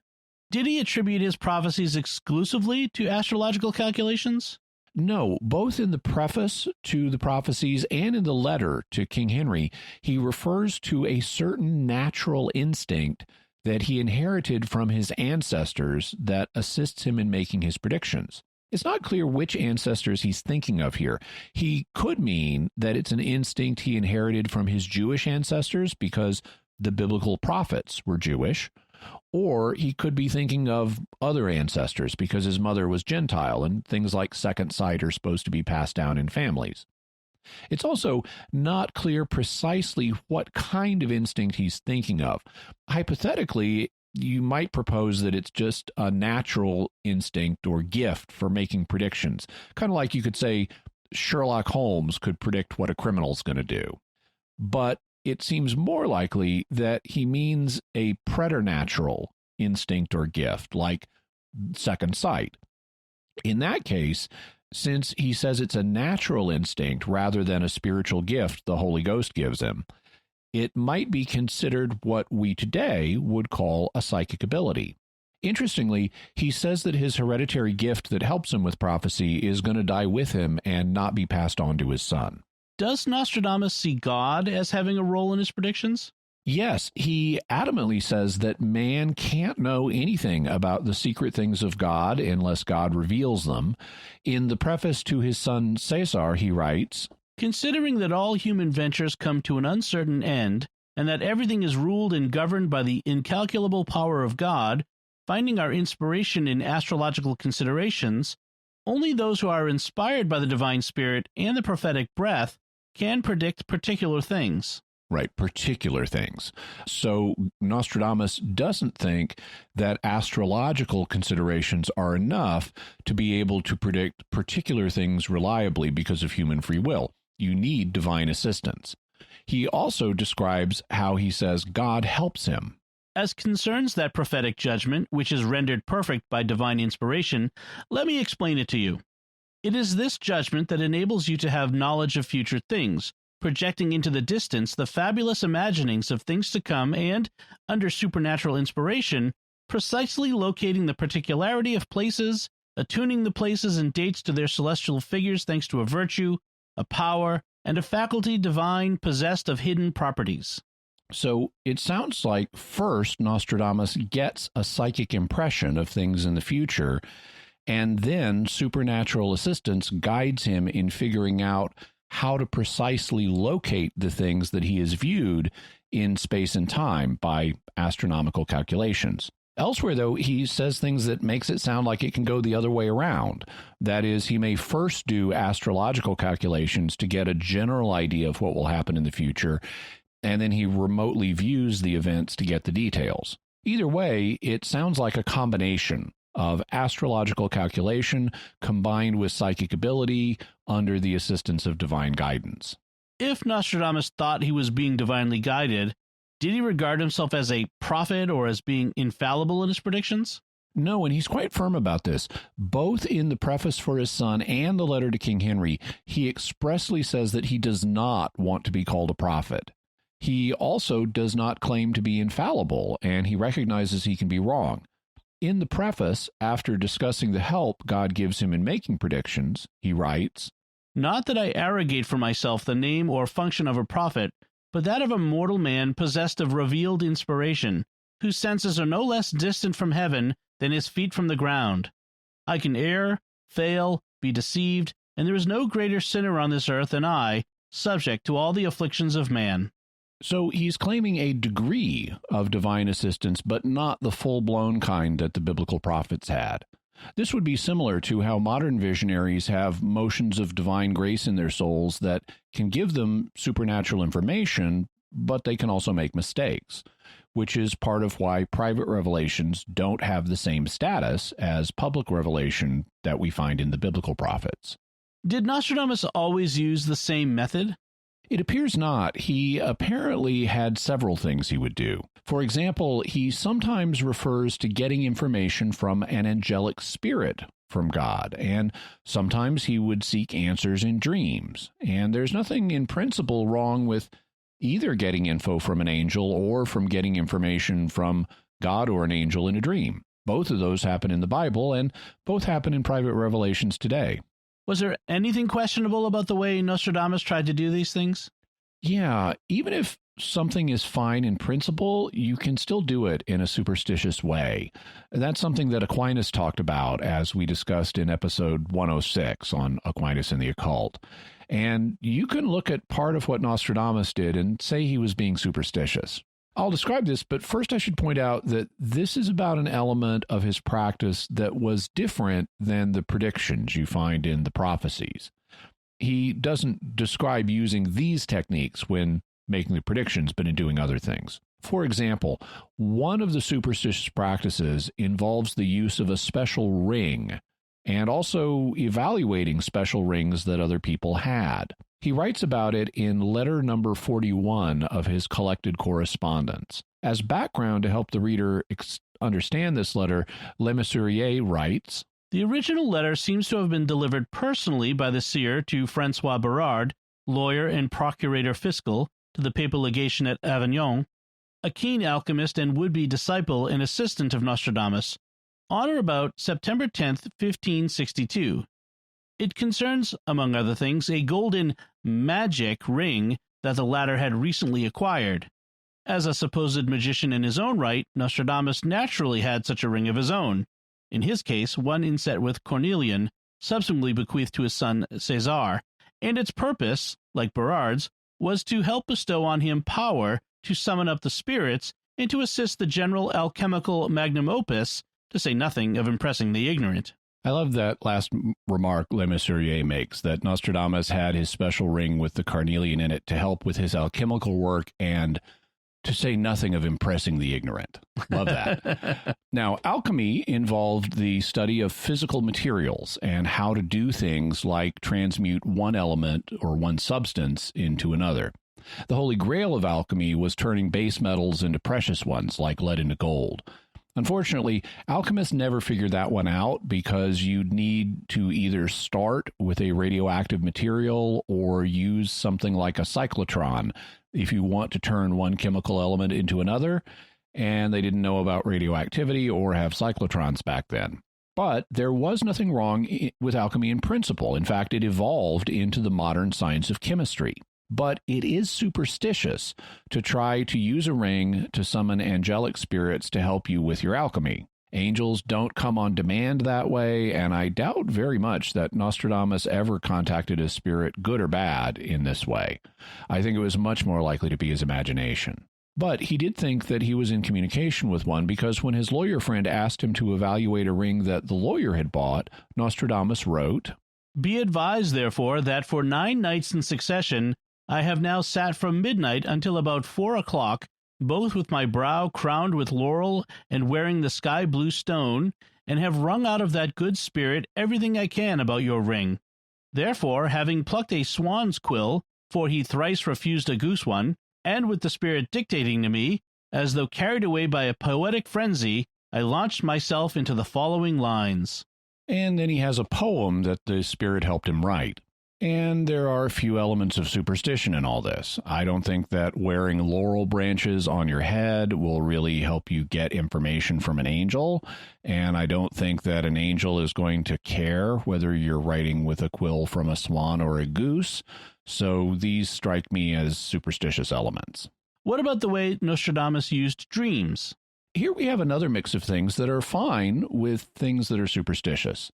S1: Did he attribute his prophecies exclusively to astrological calculations?
S6: No, both in the preface to the prophecies and in the letter to King Henry, he refers to a certain natural instinct that he inherited from his ancestors that assists him in making his predictions. It's not clear which ancestors he's thinking of here. He could mean that it's an instinct he inherited from his Jewish ancestors because the biblical prophets were Jewish, or he could be thinking of other ancestors because his mother was Gentile and things like second sight are supposed to be passed down in families. It's also not clear precisely what kind of instinct he's thinking of. Hypothetically, you might propose that it's just a natural instinct or gift for making predictions, kind of like you could say Sherlock Holmes could predict what a criminal's going to do. But it seems more likely that he means a preternatural instinct or gift, like second sight. In that case, since he says it's a natural instinct rather than a spiritual gift the Holy Ghost gives him, it might be considered what we today would call a psychic ability. Interestingly, he says that his hereditary gift that helps him with prophecy is going to die with him and not be passed on to his son.
S1: Does Nostradamus see God as having a role in his predictions?
S6: Yes, he adamantly says that man can't know anything about the secret things of God unless God reveals them. In the preface to his son Caesar, he writes,
S1: "Considering that all human ventures come to an uncertain end, and that everything is ruled and governed by the incalculable power of God, finding our inspiration in astrological considerations, only those who are inspired by the divine spirit and the prophetic breath can predict particular things.
S6: Right, particular things. So Nostradamus doesn't think that astrological considerations are enough to be able to predict particular things reliably because of human free will. You need divine assistance. He also describes how he says God helps him.
S1: As concerns that prophetic judgment, which is rendered perfect by divine inspiration, let me explain it to you. It is this judgment that enables you to have knowledge of future things, projecting into the distance the fabulous imaginings of things to come and, under supernatural inspiration, precisely locating the particularity of places, attuning the places and dates to their celestial figures thanks to a virtue, a power, and a faculty divine possessed of hidden properties.
S6: So it sounds like first Nostradamus gets a psychic impression of things in the future, and then supernatural assistance guides him in figuring out how to precisely locate the things that he has viewed in space and time by astronomical calculations. Elsewhere, though, he says things that makes it sound like it can go the other way around. That is, he may first do astrological calculations to get a general idea of what will happen in the future, and then he remotely views the events to get the details. Either way, it sounds like a combination of astrological calculation combined with psychic ability under the assistance of divine guidance.
S1: If Nostradamus thought he was being divinely guided, did he regard himself as a prophet or as being infallible in his predictions?
S6: No, and he's quite firm about this. Both in the preface for his son and the letter to King Henry, he expressly says that he does not want to be called a prophet. He also does not claim to be infallible, and he recognizes he can be wrong. In the preface, after discussing the help God gives him in making predictions, he writes,
S1: "Not that I arrogate for myself the name or function of a prophet, but that of a mortal man possessed of revealed inspiration, whose senses are no less distant from heaven than his feet from the ground. I can err, fail, be deceived, and there is no greater sinner on this earth than I, subject to all the afflictions of man."
S6: So he's claiming a degree of divine assistance, but not the full-blown kind that the biblical prophets had. This would be similar to how modern visionaries have motions of divine grace in their souls that can give them supernatural information, but they can also make mistakes, which is part of why private revelations don't have the same status as public revelation that we find in the biblical prophets.
S1: Did Nostradamus always use the same method?
S6: It appears not. He apparently had several things he would do. For example, he sometimes refers to getting information from an angelic spirit from God, and sometimes he would seek answers in dreams. And there's nothing in principle wrong with either getting info from an angel or from getting information from God or an angel in a dream. Both of those happen in the Bible, and both happen in private revelations today.
S1: Was there anything questionable about the way Nostradamus tried to do these things?
S6: Yeah, even if something is fine in principle, you can still do it in a superstitious way. That's something that Aquinas talked about, as we discussed in episode 106 on Aquinas and the Occult. And you can look at part of what Nostradamus did and say he was being superstitious. I'll describe this, but first I should point out that this is about an element of his practice that was different than the predictions you find in the prophecies. He doesn't describe using these techniques when making the predictions, but in doing other things. For example, one of the superstitious practices involves the use of a special ring and also evaluating special rings that other people had. He writes about it in letter number 41 of his collected correspondence. As background to help the reader understand this letter, Le Mesurier writes,
S1: "The original letter seems to have been delivered personally by the seer to Francois Berard, lawyer and procurator fiscal to the papal legation at Avignon, a keen alchemist and would-be disciple and assistant of Nostradamus, on or about September 10th, 1562. It concerns, among other things, a golden magic ring that the latter had recently acquired. As a supposed magician in his own right, Nostradamus naturally had such a ring of his own, in his case one inset with cornelian, subsequently bequeathed to his son César, and its purpose, like Berard's, was to help bestow on him power to summon up the spirits and to assist the general alchemical magnum opus, to say nothing of impressing the ignorant."
S6: I love that last remark Le Mesurier makes, that Nostradamus had his special ring with the carnelian in it to help with his alchemical work and to say nothing of impressing the ignorant. Love that. Now, alchemy involved the study of physical materials and how to do things like transmute one element or one substance into another. The holy grail of alchemy was turning base metals into precious ones, like lead into gold. Unfortunately, alchemists never figured that one out because you'd need to either start with a radioactive material or use something like a cyclotron if you want to turn one chemical element into another, and they didn't know about radioactivity or have cyclotrons back then. But there was nothing wrong with alchemy in principle. In fact, it evolved into the modern science of chemistry. But it is superstitious to try to use a ring to summon angelic spirits to help you with your alchemy. Angels don't come on demand that way, and I doubt very much that Nostradamus ever contacted a spirit, good or bad, in this way. I think it was much more likely to be his imagination. But he did think that he was in communication with one, because when his lawyer friend asked him to evaluate a ring that the lawyer had bought, Nostradamus wrote,
S1: "Be advised, therefore, that for 9 nights in succession I have now sat from midnight until about 4 o'clock, both with my brow crowned with laurel and wearing the sky blue stone, and have wrung out of that good spirit everything I can about your ring. Therefore, having plucked a swan's quill, for he thrice refused a goose one, and with the spirit dictating to me, as though carried away by a poetic frenzy, I launched myself into the following lines."
S6: And then he has a poem that the spirit helped him write. And there are a few elements of superstition in all this. I don't think that wearing laurel branches on your head will really help you get information from an angel. And I don't think that an angel is going to care whether you're writing with a quill from a swan or a goose. So these strike me as superstitious elements.
S1: What about the way Nostradamus used dreams?
S6: Here we have another mix of things that are fine with things that are superstitious.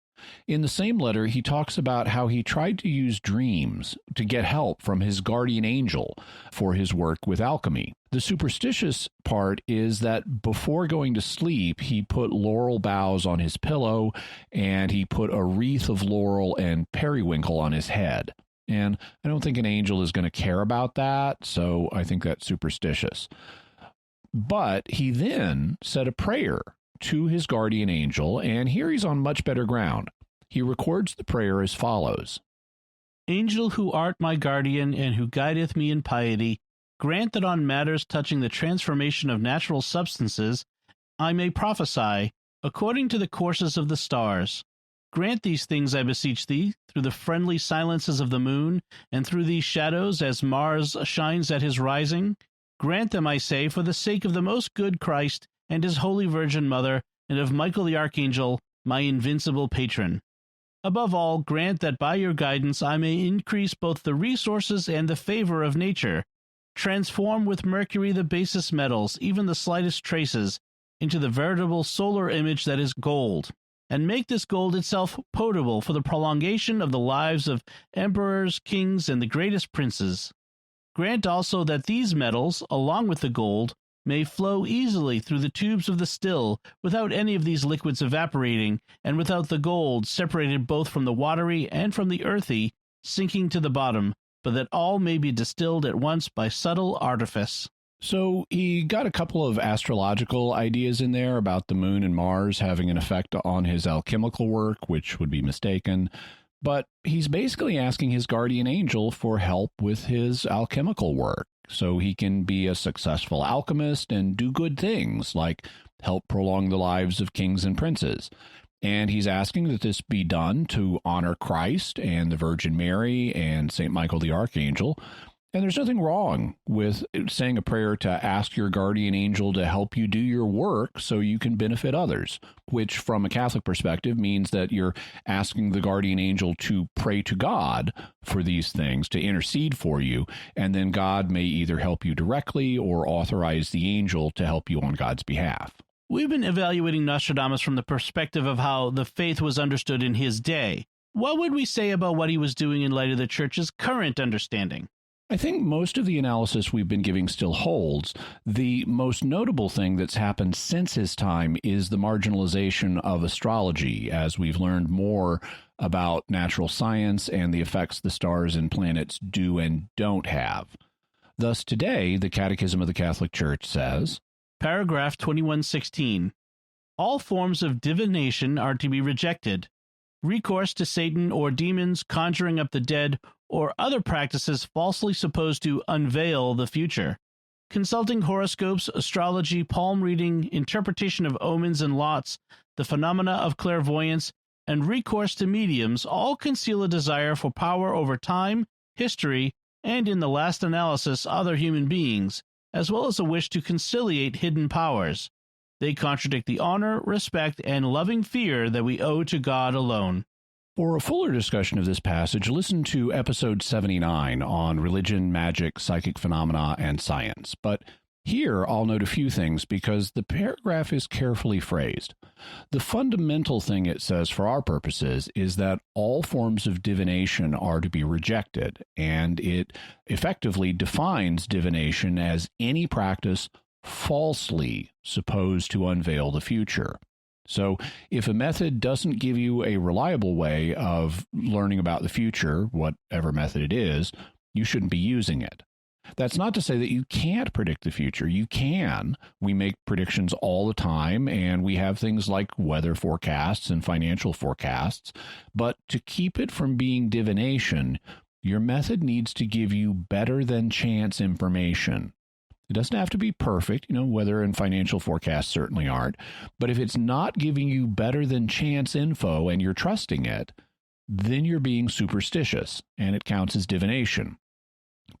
S6: In the same letter, he talks about how he tried to use dreams to get help from his guardian angel for his work with alchemy. The superstitious part is that before going to sleep, he put laurel boughs on his pillow, and he put a wreath of laurel and periwinkle on his head. And I don't think an angel is going to care about that, so I think that's superstitious. But he then said a prayer to his guardian angel, and here he's on much better ground. He records the prayer as follows.
S1: "Angel, who art my guardian, and who guideth me in piety, grant that on matters touching the transformation of natural substances, I may prophesy, according to the courses of the stars. Grant these things, I beseech thee, through the friendly silences of the moon, and through these shadows, as Mars shines at his rising. Grant them, I say, for the sake of the most good Christ, and his holy Virgin Mother, and of Michael the Archangel, my invincible patron. Above all, grant that by your guidance I may increase both the resources and the favor of nature, transform with Mercury the basest metals, even the slightest traces, into the veritable solar image that is gold, and make this gold itself potable for the prolongation of the lives of emperors, kings, and the greatest princes. Grant also that these metals, along with the gold, may flow easily through the tubes of the still, without any of these liquids evaporating, and without the gold, separated both from the watery and from the earthy, sinking to the bottom, but that all may be distilled at once by subtle artifice."
S6: So he got a couple of astrological ideas in there about the moon and Mars having an effect on his alchemical work, which would be mistaken. But he's basically asking his guardian angel for help with his alchemical work, so he can be a successful alchemist and do good things, like help prolong the lives of kings and princes. And he's asking that this be done to honor Christ and the Virgin Mary and St. Michael the Archangel. And there's nothing wrong with saying a prayer to ask your guardian angel to help you do your work so you can benefit others, which from a Catholic perspective means that you're asking the guardian angel to pray to God for these things, to intercede for you, and then God may either help you directly or authorize the angel to help you on God's behalf.
S1: We've been evaluating Nostradamus from the perspective of how the faith was understood in his day. What would we say about what he was doing in light of the Church's current understanding?
S6: I think most of the analysis we've been giving still holds. The most notable thing that's happened since his time is the marginalization of astrology, as we've learned more about natural science and the effects the stars and planets do and don't have. Thus, today, the Catechism of the Catholic Church says,
S1: Paragraph 2116. All forms of divination are to be rejected. Recourse to Satan or demons, conjuring up the dead, or other practices falsely supposed to unveil the future. Consulting horoscopes, astrology, palm reading, interpretation of omens and lots, the phenomena of clairvoyance, and recourse to mediums all conceal a desire for power over time, history, and in the last analysis, other human beings, as well as a wish to conciliate hidden powers. They contradict the honor, respect, and loving fear that we owe to God alone.
S6: For a fuller discussion of this passage, listen to episode 79 on religion, magic, psychic phenomena, and science. But here I'll note a few things because the paragraph is carefully phrased. The fundamental thing it says for our purposes is that all forms of divination are to be rejected, and it effectively defines divination as any practice falsely supposed to unveil the future. So if a method doesn't give you a reliable way of learning about the future, whatever method it is, you shouldn't be using it. That's not to say that you can't predict the future. You can. We make predictions all the time, and we have things like weather forecasts and financial forecasts. But to keep it from being divination, your method needs to give you better than chance information. It doesn't have to be perfect, weather and financial forecasts certainly aren't. But if it's not giving you better than chance info and you're trusting it, then you're being superstitious, and it counts as divination.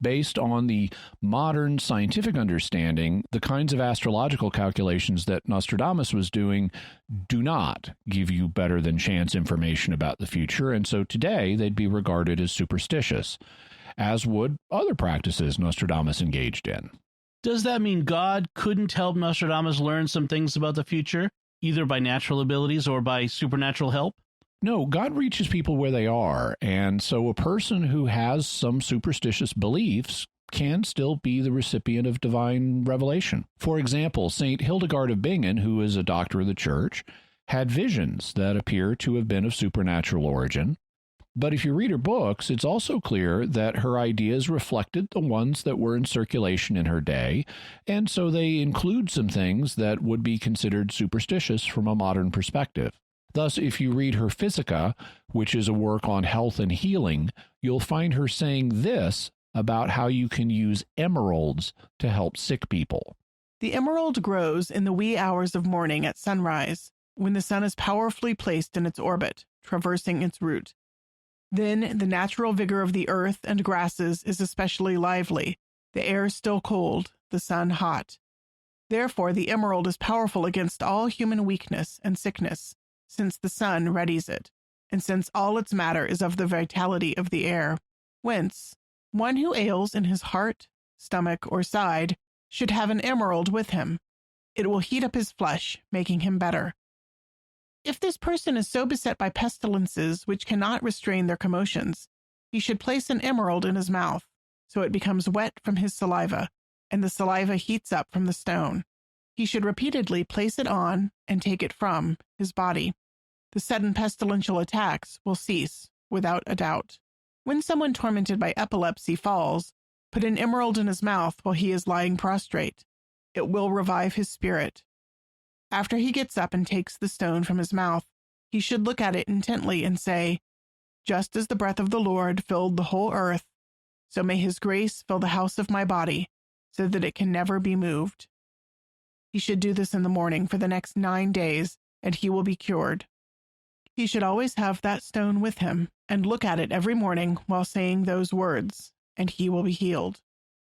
S6: Based on the modern scientific understanding, the kinds of astrological calculations that Nostradamus was doing do not give you better than chance information about the future, and so today they'd be regarded as superstitious, as would other practices Nostradamus engaged in.
S1: Does that mean God couldn't help Nostradamus learn some things about the future, either by natural abilities or by supernatural help?
S6: No, God reaches people where they are, and so a person who has some superstitious beliefs can still be the recipient of divine revelation. For example, St. Hildegard of Bingen, who is a doctor of the Church, had visions that appear to have been of supernatural origin. But if you read her books, it's also clear that her ideas reflected the ones that were in circulation in her day, and so they include some things that would be considered superstitious from a modern perspective. Thus, if you read her Physica, which is a work on health and healing, you'll find her saying this about how you can use emeralds to help sick people.
S7: The emerald grows in the wee hours of morning at sunrise, when the sun is powerfully placed in its orbit, traversing its route. Then the natural vigor of the earth and grasses is especially lively, the air still cold, the sun hot. Therefore the emerald is powerful against all human weakness and sickness, since the sun readies it, and since all its matter is of the vitality of the air. Whence, one who ails in his heart, stomach, or side should have an emerald with him. It will heat up his flesh, making him better. If this person is so beset by pestilences which cannot restrain their commotions, he should place an emerald in his mouth, so it becomes wet from his saliva, and the saliva heats up from the stone. He should repeatedly place it on and take it from his body. The sudden pestilential attacks will cease without a doubt. When someone tormented by epilepsy falls, put an emerald in his mouth while he is lying prostrate. It will revive his spirit. After he gets up and takes the stone from his mouth, he should look at it intently and say, "Just as the breath of the Lord filled the whole earth, so may his grace fill the house of my body, so that it can never be moved." He should do this in the morning for the next 9 days, and he will be cured. He should always have that stone with him, and look at it every morning while saying those words, and he will be healed.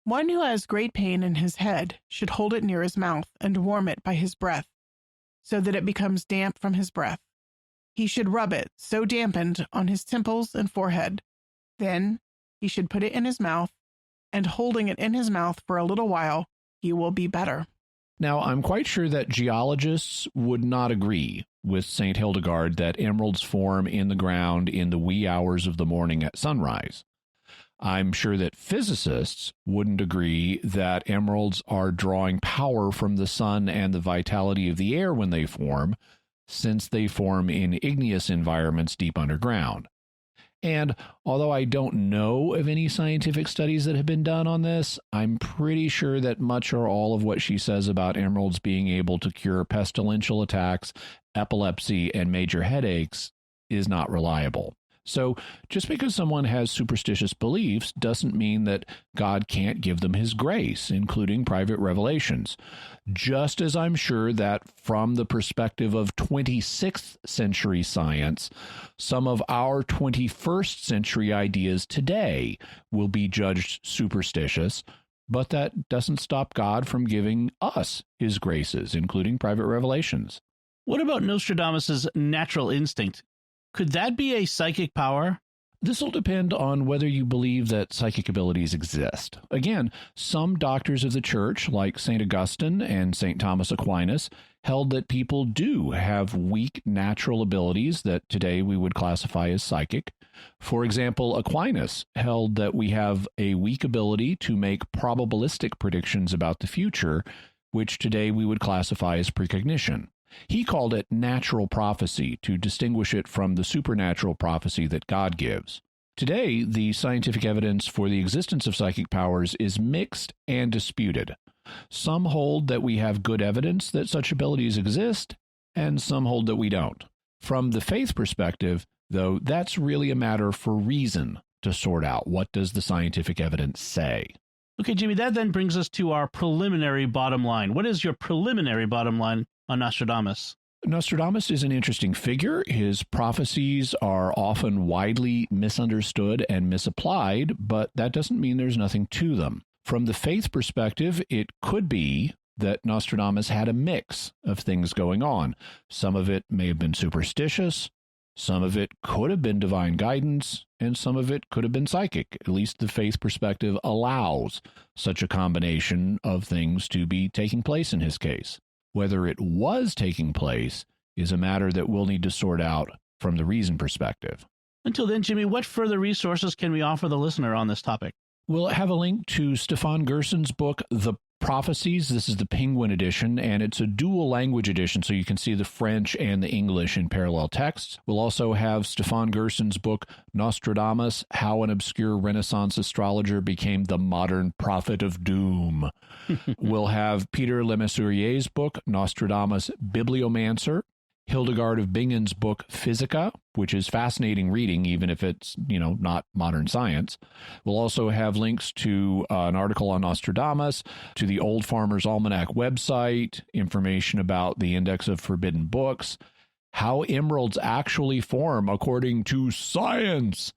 S7: One who has great pain in his head should hold it near his mouth and warm it by his breath, so that it becomes damp from his breath. He should rub it, so dampened, on his temples and forehead. Then he should put it in his mouth, and holding it in his mouth for a little while, he will be better.
S6: Now, I'm quite sure that geologists would not agree with St. Hildegard that emeralds form in the ground in the wee hours of the morning at sunrise. I'm sure that physicists wouldn't agree that emeralds are drawing power from the sun and the vitality of the air when they form, since they form in igneous environments deep underground. And although I don't know of any scientific studies that have been done on this, I'm pretty sure that much or all of what she says about emeralds being able to cure pestilential attacks, epilepsy, and major headaches is not reliable. So just because someone has superstitious beliefs doesn't mean that God can't give them his grace, including private revelations. Just as I'm sure that from the perspective of 26th century science, some of our 21st century ideas today will be judged superstitious, but that doesn't stop God from giving us his graces, including private revelations.
S1: What about Nostradamus' natural instinct? Could that be a psychic power?
S6: This will depend on whether you believe that psychic abilities exist. Again, some doctors of the church, like St. Augustine and St. Thomas Aquinas, held that people do have weak natural abilities that today we would classify as psychic. For example, Aquinas held that we have a weak ability to make probabilistic predictions about the future, which today we would classify as precognition. He called it natural prophecy to distinguish it from the supernatural prophecy that God gives. Today, the scientific evidence for the existence of psychic powers is mixed and disputed. Some hold that we have good evidence that such abilities exist, and some hold that we don't. From the faith perspective, though, that's really a matter for reason to sort out. What does the scientific evidence say?
S1: Okay, Jimmy, that then brings us to our preliminary bottom line. What is your preliminary bottom line on Nostradamus?
S6: Nostradamus is an interesting figure. His prophecies are often widely misunderstood and misapplied, but that doesn't mean there's nothing to them. From the faith perspective, it could be that Nostradamus had a mix of things going on. Some of it may have been superstitious, some of it could have been divine guidance, and some of it could have been psychic. At least the faith perspective allows such a combination of things to be taking place in his case. Whether it was taking place is a matter that we'll need to sort out from the reason perspective.
S1: Until then, Jimmy, what further resources can we offer the listener on this topic?
S6: We'll have a link to Stefan Gerson's book, The Prophecies. This is the Penguin edition, and it's a dual language edition, so you can see the French and the English in parallel texts. We'll also have Stefan Gerson's book, Nostradamus, How an Obscure Renaissance Astrologer Became the Modern Prophet of Doom. We'll have Peter Lemesurier's book, Nostradamus, Bibliomancer, Hildegard of Bingen's book, Physica, which is fascinating reading, even if it's, not modern science. We'll also have links to an article on Nostradamus, to the Old Farmer's Almanac website, information about the Index of Forbidden Books, how emeralds actually form according to science,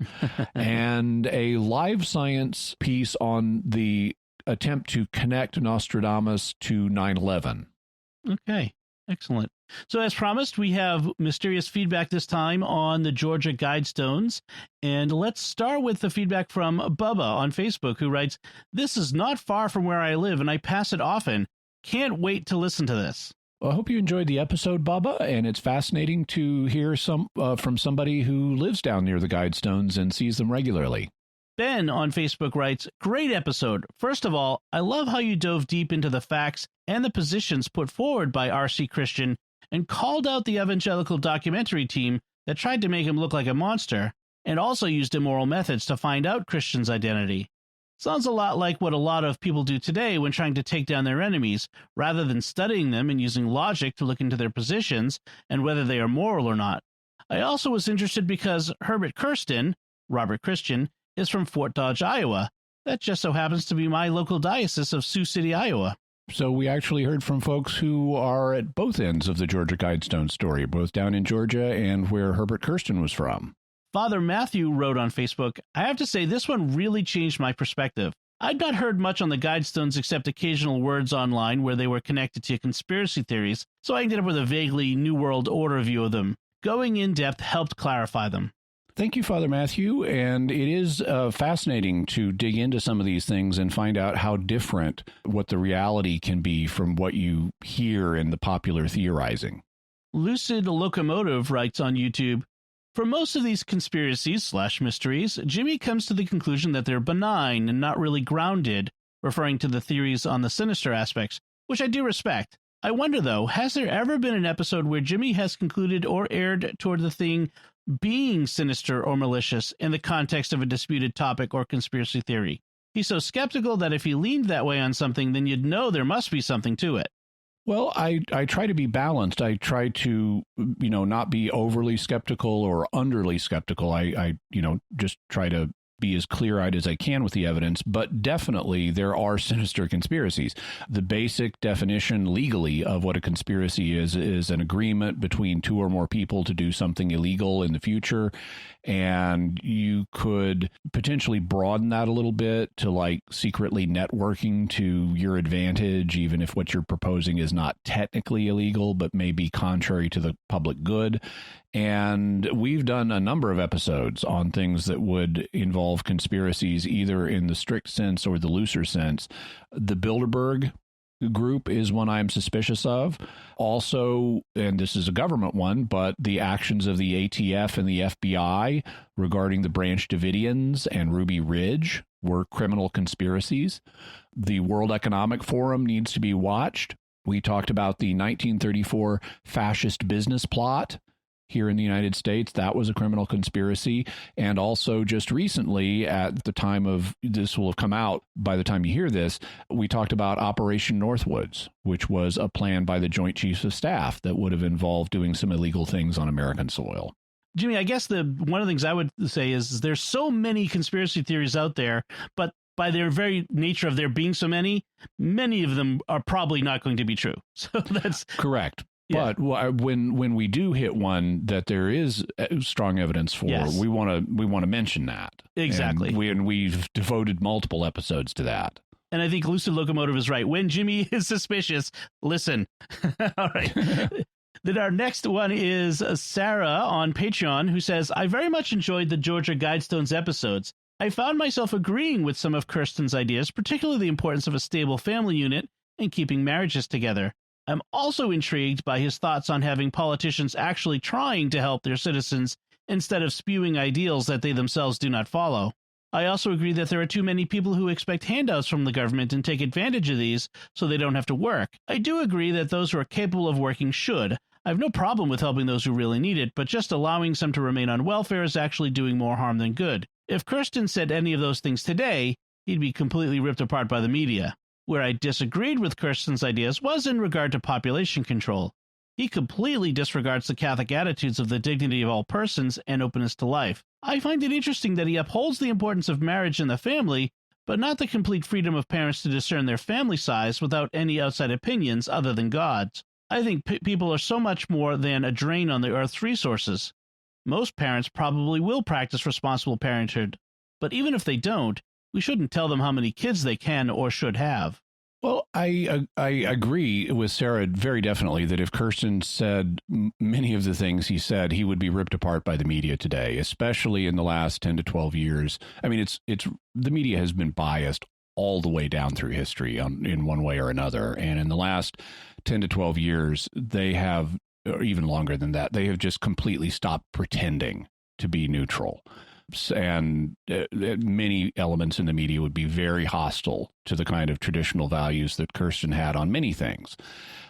S6: and a live science piece on the attempt to connect Nostradamus to 9/11.
S1: Okay, excellent. So as promised, we have mysterious feedback this time on the Georgia Guidestones. And let's start with the feedback from Bubba on Facebook, who writes, "This is not far from where I live, and I pass it often. Can't wait to listen to this."
S6: Well, I hope you enjoyed the episode, Bubba, and it's fascinating to hear from somebody who lives down near the Guidestones and sees them regularly.
S1: Ben on Facebook writes, "Great episode. First of all, I love how you dove deep into the facts and the positions put forward by R.C. Christian and called out the evangelical documentary team that tried to make him look like a monster and also used immoral methods to find out Christian's identity. Sounds a lot like what a lot of people do today when trying to take down their enemies, rather than studying them and using logic to look into their positions and whether they are moral or not. I also was interested because Robert Christian, is from Fort Dodge, Iowa. That just so happens to be my local diocese of Sioux City, Iowa."
S6: So we actually heard from folks who are at both ends of the Georgia Guidestone story, both down in Georgia and where Herbert Kirsten was from.
S1: Father Matthew wrote on Facebook, "I have to say this one really changed my perspective. I'd not heard much on the Guidestones except occasional words online where they were connected to conspiracy theories, so I ended up with a vaguely New World Order view of them. Going in depth helped clarify them."
S6: Thank you, Father Matthew, and it is fascinating to dig into some of these things and find out how different what the reality can be from what you hear in the popular theorizing.
S1: Lucid Locomotive writes on YouTube, For most of these conspiracies/mysteries, Jimmy comes to the conclusion that they're benign and not really grounded, referring to the theories on the sinister aspects, which I do respect. I wonder, though, has there ever been an episode where Jimmy has concluded or erred toward the thing being sinister or malicious in the context of a disputed topic or conspiracy theory? He's so skeptical that if he leaned that way on something, then you'd know there must be something to it.
S6: Well, I try to be balanced. I try to, not be overly skeptical or underly skeptical. I just try to be as clear-eyed as I can with the evidence, but definitely there are sinister conspiracies. The basic definition legally of what a conspiracy is an agreement between two or more people to do something illegal in the future, and you could potentially broaden that a little bit to like secretly networking to your advantage, even if what you're proposing is not technically illegal, but may be contrary to the public good. And we've done a number of episodes on things that would involve conspiracies, either in the strict sense or the looser sense. The Bilderberg group is one I'm suspicious of. Also, and this is a government one, but the actions of the ATF and the FBI regarding the Branch Davidians and Ruby Ridge were criminal conspiracies. The World Economic Forum needs to be watched. We talked about the 1934 fascist business plot here in the United States. That was a criminal conspiracy. And also just recently, at the time of this will have come out by the time you hear this, we talked about Operation Northwoods, which was a plan by the Joint Chiefs of Staff that would have involved doing some illegal things on American soil.
S1: Jimmy, I guess one of the things I would say is there's so many conspiracy theories out there, but by their very nature of there being so many of them are probably not going to be true. So that's
S6: correct.
S1: Yeah.
S6: But when we do hit one that there is strong evidence for,
S1: yes,
S6: we want to mention that.
S1: Exactly.
S6: And we've devoted multiple episodes to that.
S1: And I think Lucid Locomotive is right. When Jimmy is suspicious, listen. All right. Then our next one is Sarah on Patreon, who says, I very much enjoyed the Georgia Guidestones episodes. I found myself agreeing with some of Kirsten's ideas, particularly the importance of a stable family unit and keeping marriages together. I'm also intrigued by his thoughts on having politicians actually trying to help their citizens instead of spewing ideals that they themselves do not follow. I also agree that there are too many people who expect handouts from the government and take advantage of these so they don't have to work. I do agree that those who are capable of working should. I have no problem with helping those who really need it, but just allowing some to remain on welfare is actually doing more harm than good. If Kirsten said any of those things today, he'd be completely ripped apart by the media. Where I disagreed with Kirsten's ideas was in regard to population control. He completely disregards the Catholic attitudes of the dignity of all persons and openness to life. I find it interesting that he upholds the importance of marriage and the family, but not the complete freedom of parents to discern their family size without any outside opinions other than God's. I think people are so much more than a drain on the earth's resources. Most parents probably will practice responsible parenthood, but even if they don't, we shouldn't tell them how many kids they can or should have.
S6: Well, I agree with Sarah very definitely that if Kirsten said many of the things he said, he would be ripped apart by the media today, especially in the last 10 to 12 years. I mean, it's the media has been biased all the way down through history in one way or another. And in the last 10 to 12 years, they have, or even longer than that, they have just completely stopped pretending to be neutral. And many elements in the media would be very hostile to the kind of traditional values that Kirsten had on many things.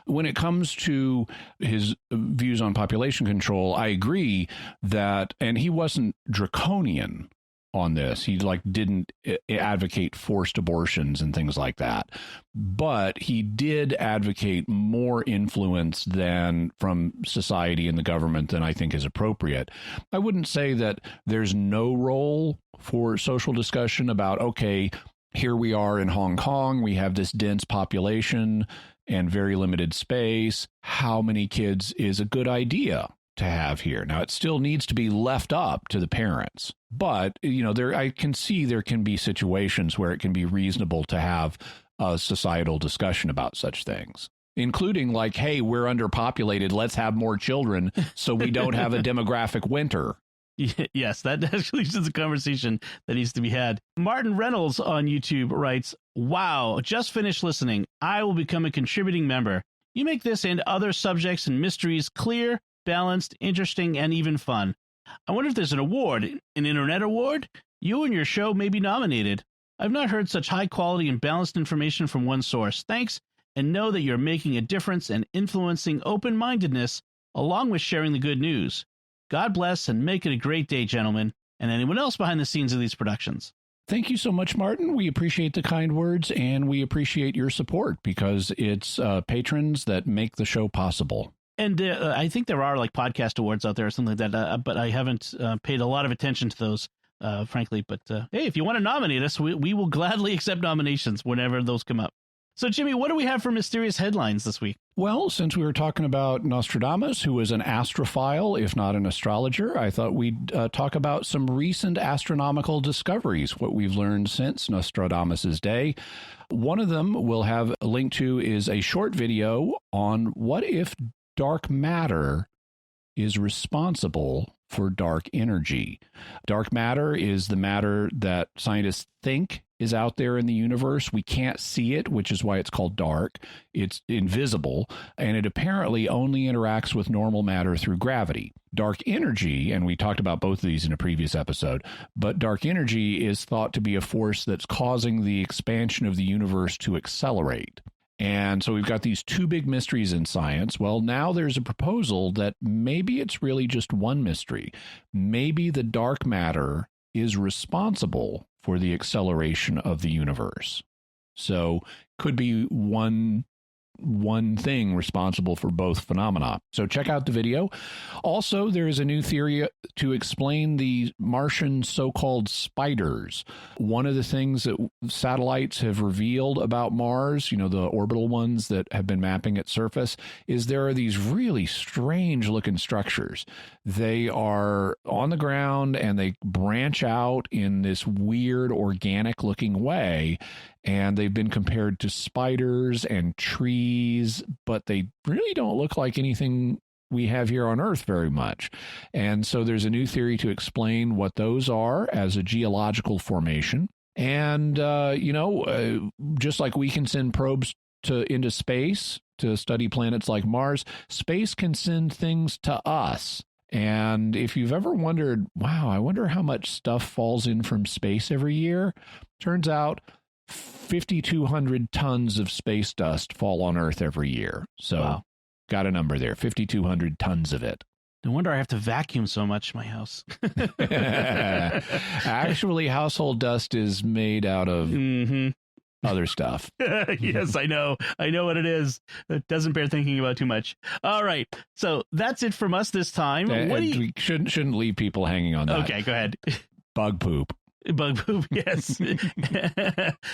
S6: When it comes to his views on population control, I agree that, and he wasn't draconian on this. He didn't advocate forced abortions and things like that. But he did advocate more influence than from society and the government than I think is appropriate. I wouldn't say that there's no role for social discussion about, okay, here we are in Hong Kong, we have this dense population and very limited space. How many kids is a good idea to have here? Now, it still needs to be left up to the parents. But, I can see there can be situations where it can be reasonable to have a societal discussion about such things, including like, hey, we're underpopulated. Let's have more children so we don't have a demographic winter.
S1: Yes, that actually is a conversation that needs to be had. Martin Reynolds on YouTube writes, wow, just finished listening. I will become a contributing member. You make this and other subjects and mysteries clear, balanced, interesting, and even fun. I wonder if there's an award, an internet award? You and your show may be nominated. I've not heard such high quality and balanced information from one source. Thanks, and know that you're making a difference and influencing open-mindedness along with sharing the good news. God bless and make it a great day, gentlemen, and anyone else behind the scenes of these productions.
S6: Thank you so much, Martin. We appreciate the kind words, and we appreciate your support because it's patrons that make the show possible.
S1: And I think there are like podcast awards out there or something like that, but I haven't paid a lot of attention to those, frankly. But hey, if you want to nominate us, we will gladly accept nominations whenever those come up. So, Jimmy, what do we have for mysterious headlines this week?
S6: Well, since we were talking about Nostradamus, who is an astrophile, if not an astrologer, I thought we'd talk about some recent astronomical discoveries, what we've learned since Nostradamus's day. One of them we'll have a link to is a short video on what if dark matter is responsible for dark energy. Dark matter is the matter that scientists think is out there in the universe. We can't see it, which is why it's called dark. It's invisible, and it apparently only interacts with normal matter through gravity. Dark energy, and we talked about both of these in a previous episode, but dark energy is thought to be a force that's causing the expansion of the universe to accelerate. And so we've got these two big mysteries in science. Well, now there's a proposal that maybe it's really just one mystery. Maybe the dark matter is responsible for the acceleration of the universe. So could be one thing responsible for both phenomena. So check out the video. Also, there is a new theory to explain the Martian so-called spiders. One of the things that satellites have revealed about Mars, you know, the orbital ones that have been mapping its surface, is there are these really strange looking structures. They are on the ground and they branch out in this weird organic looking way. And they've been compared to spiders and trees, but they really don't look like anything we have here on Earth very much. And so there's a new theory to explain what those are as a geological formation. And, just like we can send probes into space to study planets like Mars, space can send things to us. And if you've ever wondered, wow, I wonder how much stuff falls in from space every year, turns out 5,200 tons of space dust fall on Earth every year. So wow. Got a number there, 5,200 tons of it.
S1: No wonder I have to vacuum so much in my house.
S6: Actually, household dust is made out of other stuff.
S1: Yes, I know. I know what it is. It doesn't bear thinking about too much. All right. So that's it from us this time.
S6: We shouldn't leave people hanging on that.
S1: Okay, go ahead.
S6: Bug poop.
S1: Bug poop, yes.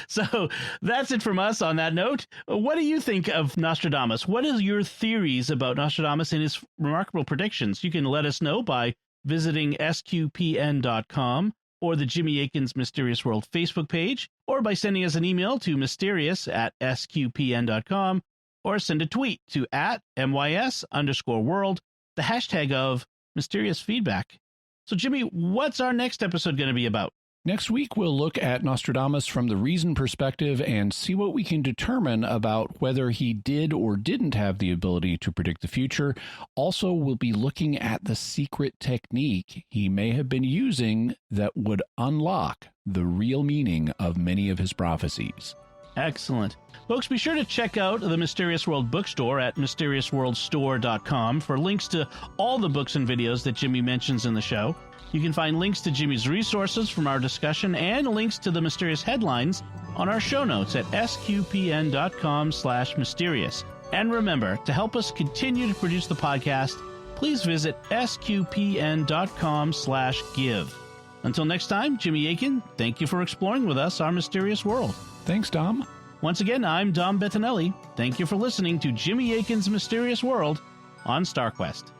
S1: So that's it from us on that note. What do you think of Nostradamus? What are your theories about Nostradamus and his remarkable predictions? You can let us know by visiting sqpn.com or the Jimmy Akin's Mysterious World Facebook page, or by sending us an email to mysterious@sqpn.com, or send a tweet to @mys_world, the hashtag of mysterious feedback. So, Jimmy, what's our next episode going to be about?
S6: Next week, we'll look at Nostradamus from the reason perspective and see what we can determine about whether he did or didn't have the ability to predict the future. Also, we'll be looking at the secret technique he may have been using that would unlock the real meaning of many of his prophecies.
S1: Excellent. Folks, be sure to check out the Mysterious World bookstore at mysteriousworldstore.com for links to all the books and videos that Jimmy mentions in the show. You can find links to Jimmy's resources from our discussion and links to the mysterious headlines on our show notes at sqpn.com/mysterious. And remember, to help us continue to produce the podcast, please visit sqpn.com/give. Until next time, Jimmy Akin, thank you for exploring with us our mysterious world.
S6: Thanks, Dom.
S1: Once again, I'm Dom Bettinelli. Thank you for listening to Jimmy Akin's Mysterious World on StarQuest.